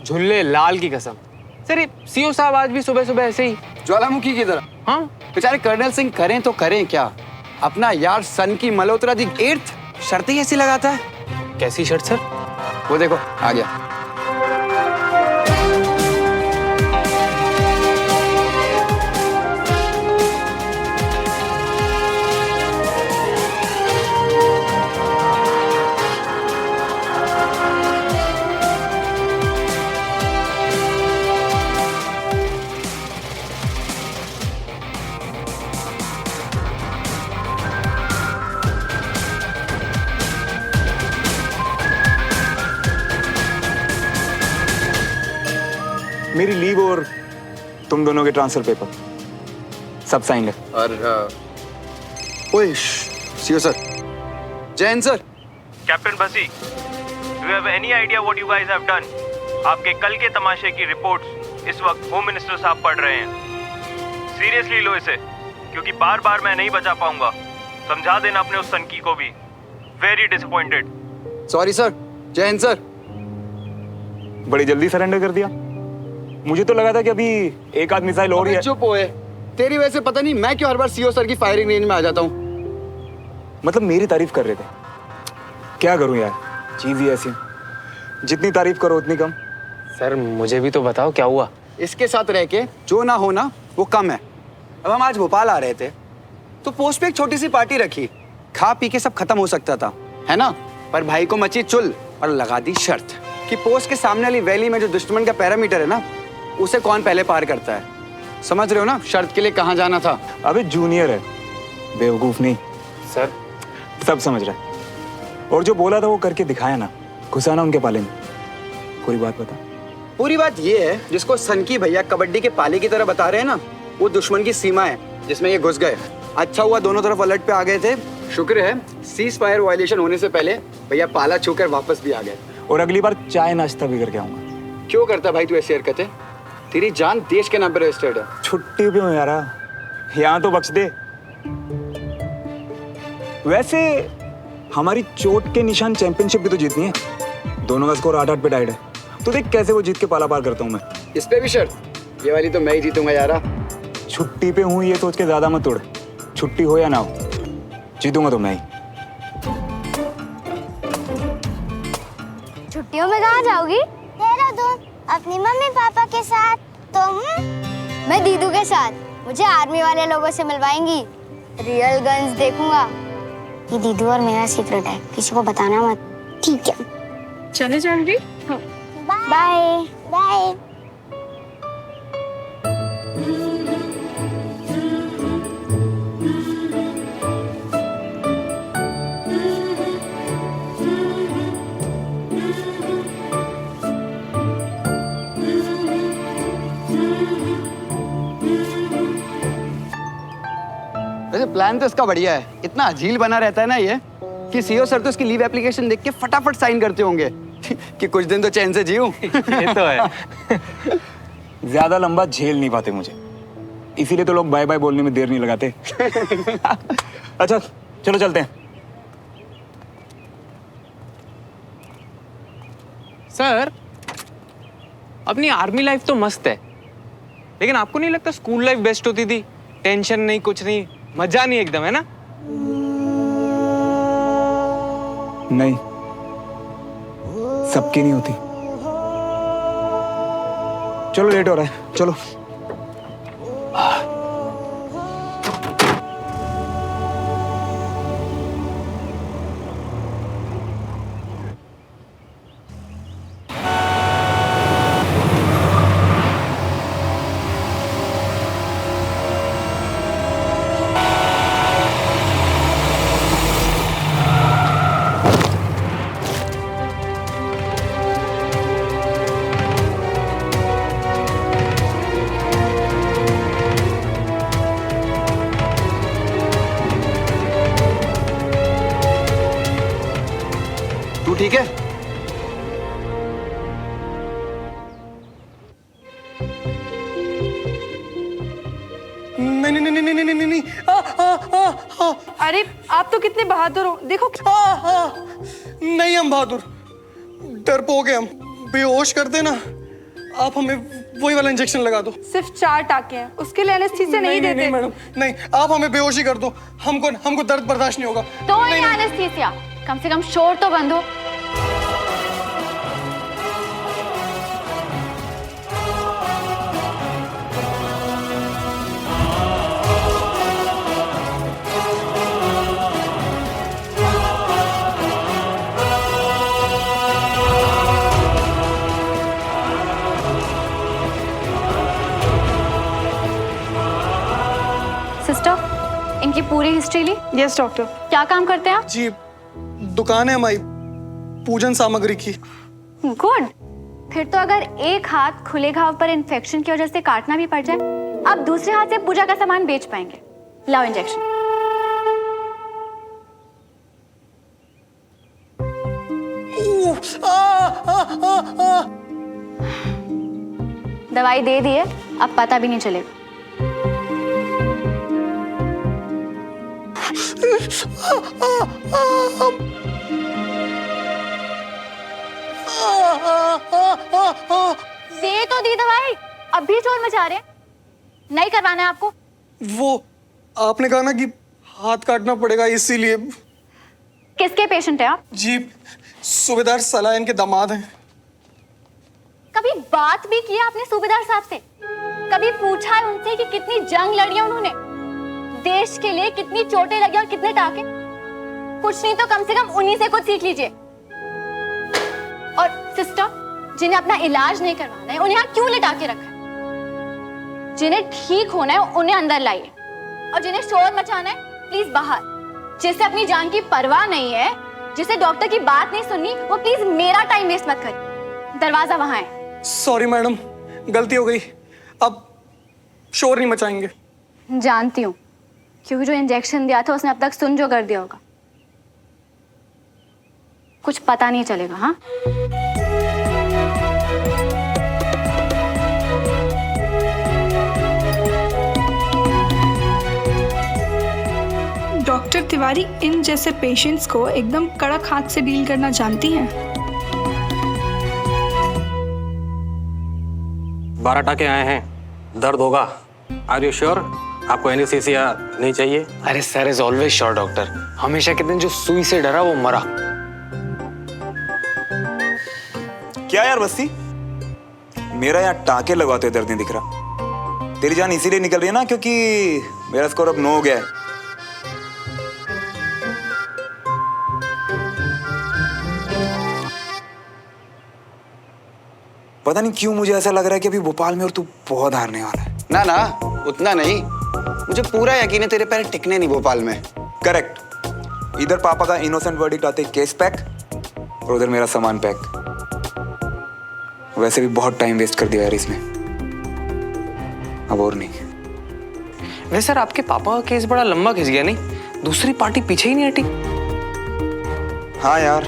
झुल्ले लाल की कसम। सर ये सीओ साहब आज भी सुबह सुबह ऐसे ही ज्वालामुखी की तरह। हाँ बेचारे कर्नल सिंह करें तो करें क्या, अपना यार सन की मल्होत्रा दी 8th शर्त ही ऐसी लगाता है। कैसी शर्त सर? वो देखो आ गया। मेरी लीव और तुम दोनों के ट्रांसफर पेपर सब साइन है। और ओए CO sir, Jain sir. Captain Bassi, do you have any idea what you guys have done? आपके कल के तमाशे की रिपोर्ट्स इस वक्त होम मिनिस्टर साहब पढ़ रहे हैं। सीरियसली लो इसे, क्योंकि बार बार मैं नहीं बचा पाऊंगा। समझा देना अपने उस सनकी को भी। Very disappointed. Sorry sir. Jain sir. बड़ी जल्दी सरेंडर कर दिया। मुझे तो लगा था कि अभी एक आध मिसाइल और ही है। चुप होए, तेरी वजह से पता नहीं मैं क्यों हर बार सीओ सर की फायरिंग रेंज में आ जाता हूँ। मतलब मेरी तारीफ कर रहे थे, क्या करूं यार, चीज ही ऐसी, जितनी तारीफ करो उतनी कम। सर मुझे भी तो बताओ क्या हुआ। इसके साथ रह के जो ना होना वो कम है। अब हम आज भोपाल आ रहे थे तो पोस्ट पे एक छोटी सी पार्टी रखी, खा पी के सब खत्म हो सकता था, है ना। पर भाई को मची चुल और लगा दी शर्त कि पोस्ट के सामने वाली वैली में जो दुश्मन का पैरामीटर है ना, उसे कौन पहले पार करता है। समझ रहे हो ना शर्त के लिए कहाँ जाना था। अबे जूनियर है, बेवकूफ नहीं। सर सब समझ रहा है, और जो बोला था वो करके दिखाया ना, घुसाना उनके पाले में। पूरी बात बता। पूरी बात ये है, जिसको सनकी भैया कबड्डी के पाले की तरह बता रहे हैं ना, वो दुश्मन की सीमा है जिसमें ये घुस गए। अच्छा हुआ दोनों तरफ अलर्ट पे आ गए थे। शुक्र है सीज फायर वायलेशन होने से पहले भैया पाला छूकर वापस भी आ गए। और अगली बार चाय नाश्ता भी करके आऊंगा। क्यों करता भाई तू ऐसी हरकतें? तेरी जान देश के नाम पे रजिस्टर्ड है। छुट्टी पे हूँ यार, यहाँ तो बख्श दे। वैसे हमारी चोट के निशान चैंपियनशिप भी तो जीतनी है। दोनों का स्कोर 8-8 पे टाइड है। तो देख कैसे वो जीत के पाला पार करता हूँ मैं। इस पे भी शर्त? ये वाली तो मैं ही जीतूंगा यारा। छुट्टी पे हूँ ये सोच के ज्यादा मत तोड़। छुट्टी हो या ना हो, जीतूंगा तो मैं ही। छुट्टियों में कहाँ जाओगी? देहरादून, अपनी मम्मी पापा के साथ। तुम? मैं दीदू के साथ। मुझे आर्मी वाले लोगों से मिलवाएंगी, रियल गन्स देखूंगा। ये दीदू और मेरा सीक्रेट है, किसी को बताना मत। ठीक है, चले जानवी। Bye bye. वैसे प्लान तो इसका बढ़िया है। इतना अजील बना रहता है ना ये, कि सीओ सर तो इसकी लीव एप्लीकेशन देख के फटाफट साइन करते होंगे कि कुछ दिन तो चैन से जीऊं। ये तो है। ज्यादा लंबा झेल नहीं पाते मुझे, इसीलिए तो लोग बाय बाय बोलने में देर नहीं लगाते। अच्छा चलो चलते हैं। सर अपनी आर्मी लाइफ तो मस्त है, लेकिन आपको नहीं लगता स्कूल लाइफ बेस्ट होती थी? टेंशन नहीं, कुछ नहीं, मजा नहीं एकदम, है ना? नहीं, सबकी नहीं होती। चलो लेट हो रहा है, चलो। ठीक है? नहीं नहीं नहीं नहीं नहीं नहीं नहीं अरे आप तो कितने बहादुर हो, देखो। नहीं हम बहादुर, डरपोक हैं हम। बेहोश कर देना, आप हमें वही वाला इंजेक्शन लगा दो। सिर्फ 4 टाके हैं, उसके लिए एनेस्थीसिया नहीं देते। नहीं मैडम, नहीं, आप हमें बेहोशी कर दो, हमको दर्द बर्दाश्त नहीं होगा। तो नहीं एनेस्थीसिया, कम से कम शोर तो बंद हो। सिस्टर, इनकी पूरी हिस्ट्री ली? Yes doctor. क्या काम करते हैं आप? जी, दुकान है हमारी पूजन सामग्री की। गुड। फिर तो अगर एक हाथ खुले घाव पर इन्फेक्शन की वजह से काटना भी पड़ जाए, आप दूसरे हाथ से पूजा का सामान बेच पाएंगे। लाओ इंजेक्शन। दवाई दे दी है, अब पता भी नहीं चलेगा। दे तो दी दवाई, अब भी शोर मचा रहे हैं। नहीं करवाना है आपको? वो आपने कहा ना कि हाथ काटना पड़ेगा, इसीलिए। किसके पेशेंट हैं आप? जी, सूबेदार सलायन के दामाद हैं। कभी बात भी की आपने सूबेदार साहब से? कभी पूछा है उनसे कि कितनी जंग लड़ी है उन्होंने, देश के लिए कितनी चोटें लगी और कितने टाके? कुछ नहीं तो कम से कम उन्हीं से कुछ सीख लीजिए। और सिस्टर, जिन्हें अपना इलाज नहीं करवाना है उन्हें यहाँ क्यों लिटा के रखा है? जिन्हें ठीक होना है उन्हें अंदर लाइए, और जिन्हें शोर मचाना है प्लीज बाहर। जिसे अपनी जान की परवाह नहीं है, जिसे डॉक्टर की बात नहीं सुननी, वो प्लीज मेरा टाइम वेस्ट मत करिए। दरवाजा वहां है। सॉरी मैडम, गलती हो गई, अब शोर नहीं मचाएंगे। जानती हूँ, क्योंकि जो इंजेक्शन दिया था उसने अब तक सुन जो कर दिया होगा। कुछ पता नहीं चलेगा। हाँ, डॉक्टर तिवारी इन जैसे पेशेंट्स को एकदम कड़क हाथ से डील करना जानती हैं। 12 टाके आए हैं, दर्द होगा। Are you sure? आपको एनेस्थीसिया नहीं चाहिए? अरे sir is always sure doctor. हमेशा के दिन जो सुई से डरा वो मरा। क्या यार बस्ती, मेरा यहाँ टाके लगवाते हुए दर्द नहीं दिख रहा। तेरी जान इसीलिए निकल रही है ना क्योंकि मेरा स्कोर अब 9 हो गया है। पता नहीं क्यों मुझे ऐसा लग रहा है कि अभी भोपाल में और तू बहुत हारने वाला है। ना ना, उतना नहीं। मुझे पूरा यकीन है तेरे पैर टिकने नहीं भोपाल में। करेक्ट। इधर पापा का इनोसेंट वर्डिक्ट आते केस पैक, और उधर मेरा सामान पैक। वैसे भी बहुत टाइम वेस्ट कर दिया यार इसमें, अब और नहीं। वैसे सर आपके पापा का केस बड़ा लंबा खिंच गया नहीं? दूसरी पार्टी पीछे ही नहीं हटी। हाँ यार,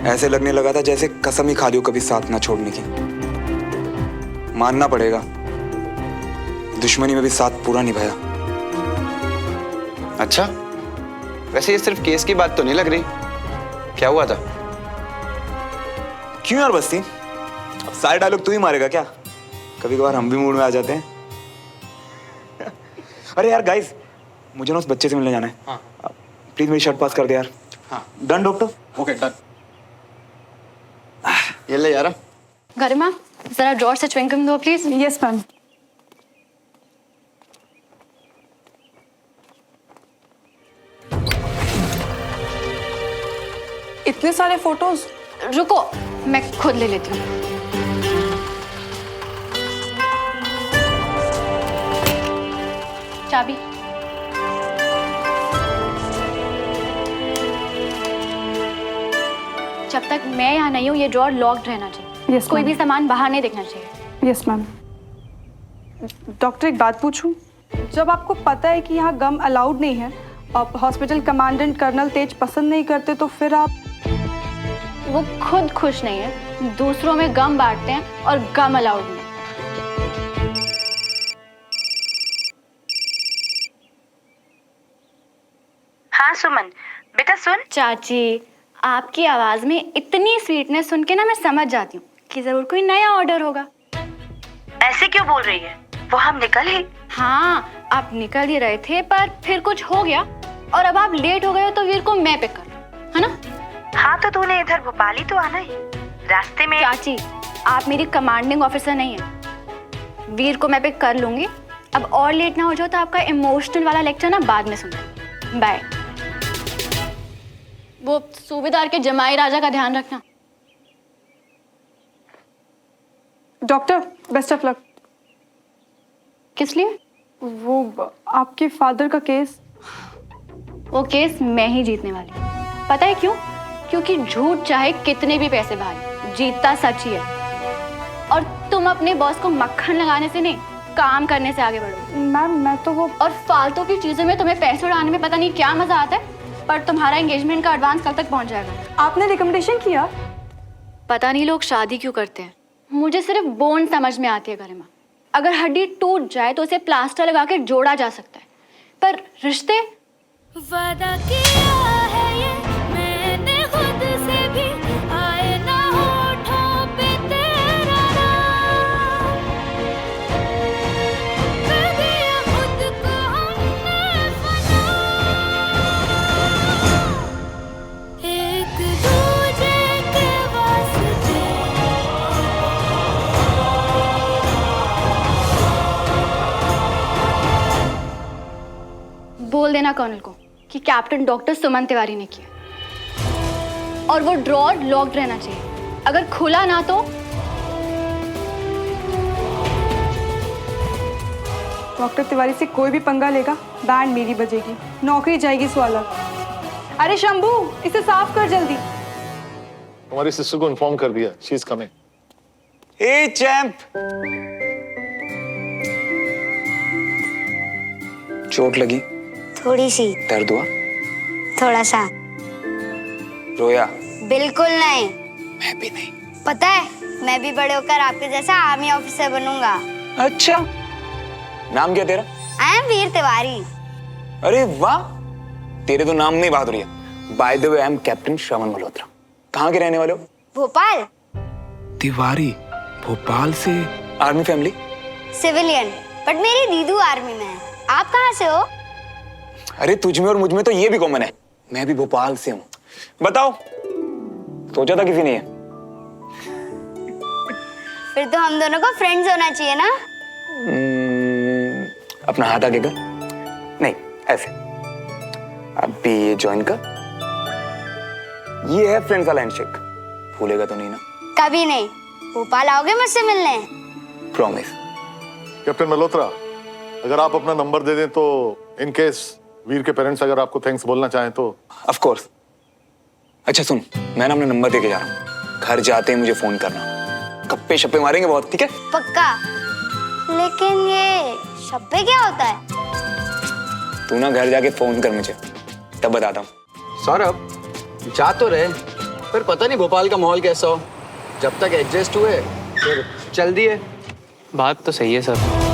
ऐसे लगने लगा था जैसे कसम ही खा ली हो कभी साथ ना छोड़ने की। मानना पड़ेगा, दुश्मनी में भी साथ पूरा निभाया। अच्छा, वैसे ये सिर्फ केस की बात तो नहीं लग रही। क्या हुआ था? क्यों यार बस्ती, अब सारे डायलॉग तू ही मारेगा क्या? कभी कभार हम भी मूड में आ जाते हैं। अरे यार गाइस, मुझे ना उस बच्चे से मिलने जाना है। हाँ। प्लीज मेरी शर्ट पास कर दे यार। हाँ। Done doctor? Okay done. ये ले यार। गरिमा, जरा ड्रॉर से च्युइंगम दो प्लीज। Yes ma'am. इतने सारे फोटोज। रुको, मैं खुद ले लेती हूँ। चाबी। जब तक मैं यहाँ नहीं हूँ ये ड्रॉर लॉक्ड रहना चाहिए। Yes, कोई ma'am. भी सामान बाहर नहीं दिखना चाहिए। Yes ma'am. डॉक्टर एक बात पूछूं? जब आपको पता है कि यहाँ गम अलाउड नहीं है, आप हॉस्पिटल कमांडेंट कर्नल तेज पसंद नहीं करते, तो फिर आप वो खुद खुश नहीं है, दूसरों में गम बांटते हैं और गम अलाउड नहीं। हाँ सुमन, बेटा सुन। चाची, आपकी आवाज में इतनी स्वीटनेस सुन के ना मैं समझ जाती हूँ कि जरूर कोई नया ऑर्डर होगा। ऐसे क्यों बोल रही है? वो हम निकल ही। हाँ, आप निकल ही रहे थे पर फिर कुछ हो गया और अब आप लेट हो गए हो तो वीर को मैं पिक कर लूं, है ना? हाँ तो तूने इधर भोपाल ही तो आना है, रास्ते में। चाची, आप मेरी कमांडिंग ऑफिसर नहीं है। वीर को मैं पिक कर लूंगी। अब और लेट ना हो जाओ तो आपका इमोशनल वाला लेक्चर ना बाद में सुनना। बाय। वो सूबेदार के जमाई राजा का ध्यान रखना। Doctor, best of luck. किस लिए? वो आपके फादर का केस। वो केस मैं ही जीतने वाली हूँ। पता है क्यों? क्योंकि झूठ चाहे कितने भी पैसे भारे, जीतता सच ही है। और तुम अपने बॉस को मक्खन लगाने से नहीं, काम करने से आगे बढ़ो। मैम, मैं तो वो और फालतू की चीजों में तुम्हें पैसे उड़ाने में पता नहीं क्या मजा आता है, पर तुम्हारा एंगेजमेंट का एडवांस कल तक पहुंच जाएगा। आपने रिकमेंडेशन किया? पता नहीं लोग शादी क्यों करते हैं। मुझे सिर्फ बोन समझ में आती है गरिमा। अगर हड्डी टूट जाए तो उसे प्लास्टर लगा के जोड़ा जा सकता है, पर रिश्ते। वादा किया है ये मैंने खुद से भी, आए ना होठों पे तेरा नाम, कर दिया खुद को हमने फना, एक दूजे के वास्ते। बोल देना कर्नल को कि कैप्टन डॉक्टर सुमन तिवारी ने किया, और वो ड्रॉर लॉक्ड रहना चाहिए। अगर खुला ना तो डॉक्टर तिवारी से कोई भी पंगा लेगा, बैंड मेरी बजेगी, नौकरी जाएगी स्वाला। अरे शंभू, इसे साफ कर जल्दी। हमारी सिस्टर को इन्फॉर्म कर दिया, she is coming. A champ, चोट लगी? थोड़ी सी। दर्द हुआ? थोड़ा सा। रोया? बिल्कुल नहीं। मैं भी नहीं। पता है, मैं भी बड़े होकर आपके जैसा आर्मी ऑफिसर बनूंगा। अच्छा, नाम क्या तेरा? I am Veer Tiwari. अरे वाह, तेरे तो नाम में ही बहादुरी है। By the way, I am captain Shravan Malhotra. कहाँ के रहने वाले हो? भोपाल। तिवारी, भोपाल से? Army family? सिविलियन, बट मेरी दीदू आर्मी में है। आप कहाँ से हो? अरे तुझ में और मुझ में तो ये भी कॉमन है, मैं भी भोपाल से हूँ। बताओ, सोचा था किसी ने? फिर तो हम दोनों को फ्रेंड्स होना चाहिए ना? अपना हाथ आगे कर। नहीं, ऐसे। अब भी ये ज्वाइन कर। ये है फ्रेंड्स वाला हैंडशेक। भूलेगा तो नहीं ना? कभी नहीं। भोपाल आओगे मुझसे मिलने? प्रॉमिस। कैप्टन मल्होत्रा, अगर आप अपना नंबर दे दें तो इन केस वीर के पेरेंट्स अगर आपको थैंक्स बोलना चाहें तो। Of course. अच्छा सुन, मैं ना अपना नंबर दे के जा रहा हूँ। घर जाते ही मुझे फोन करना। गप्पे शप्पे मारेंगे बहुत, ठीक है? पक्का। लेकिन ये शप्पे क्या होता है? तू ना घर जाके फोन कर मुझे, तब बताता हूँ। सौरभ, जा तो रहे, फिर पता नहीं भोपाल का माहौल कैसा हो। जब तक एडजस्ट हुए फिर चल दिए। बात तो सही है sir.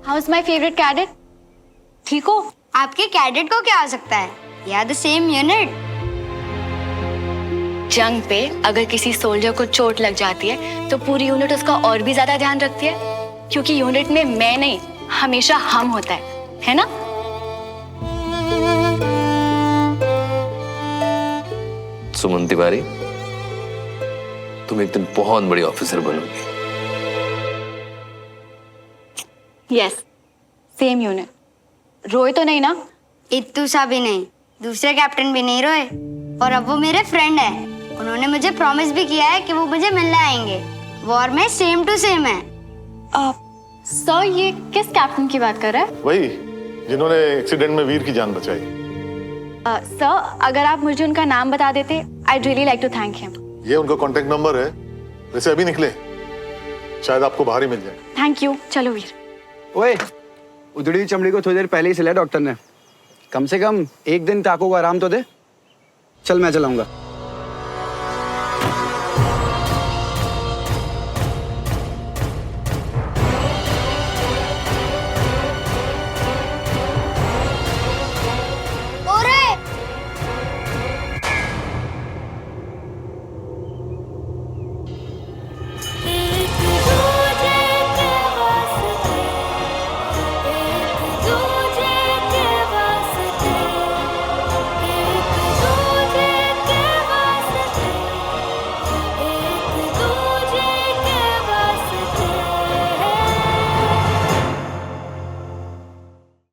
How's my favourite cadet? ठीक हो? आपके कैडेट को क्या हो सकता है? We are the same unit. जंग पे अगर किसी सोल्जर को चोट लग जाती है तो पूरी यूनिट उसका और भी ज्यादा ध्यान रखती है, क्योंकि यूनिट में मैं नहीं, हमेशा हम होता है ना? सुमन तिवारी, तुम एक दिन बहुत बड़ी ऑफिसर बनोगी। Yes, same unit. रोए तो नहीं ना? इत्तू सा भी नहीं, दूसरे कैप्टन भी नहीं रोए। और अब वो मेरे फ्रेंड है। उन्होंने मुझे प्रॉमिस भी किया है कि वो मुझे मिलने आएंगे। वॉर में सेम टू सेम है। सर, ये किस कैप्टन की बात कर रहे हैं? वही जिन्होंने एक्सीडेंट में वीर की जान बचाई। सर, अगर आप मुझे उनका नाम बता देते, I really like to thank him. ये उनका कांटेक्ट नंबर है, वैसे अभी निकले, शायद आपको बाहर ही मिल जाए। Thank you. चलो वीर। ओए, उधड़ी चमड़ी को थोड़ी देर पहले ही सिला डॉक्टर ने। कम से कम एक दिन टाको को आराम तो दे। चल मैं चलाऊंगा।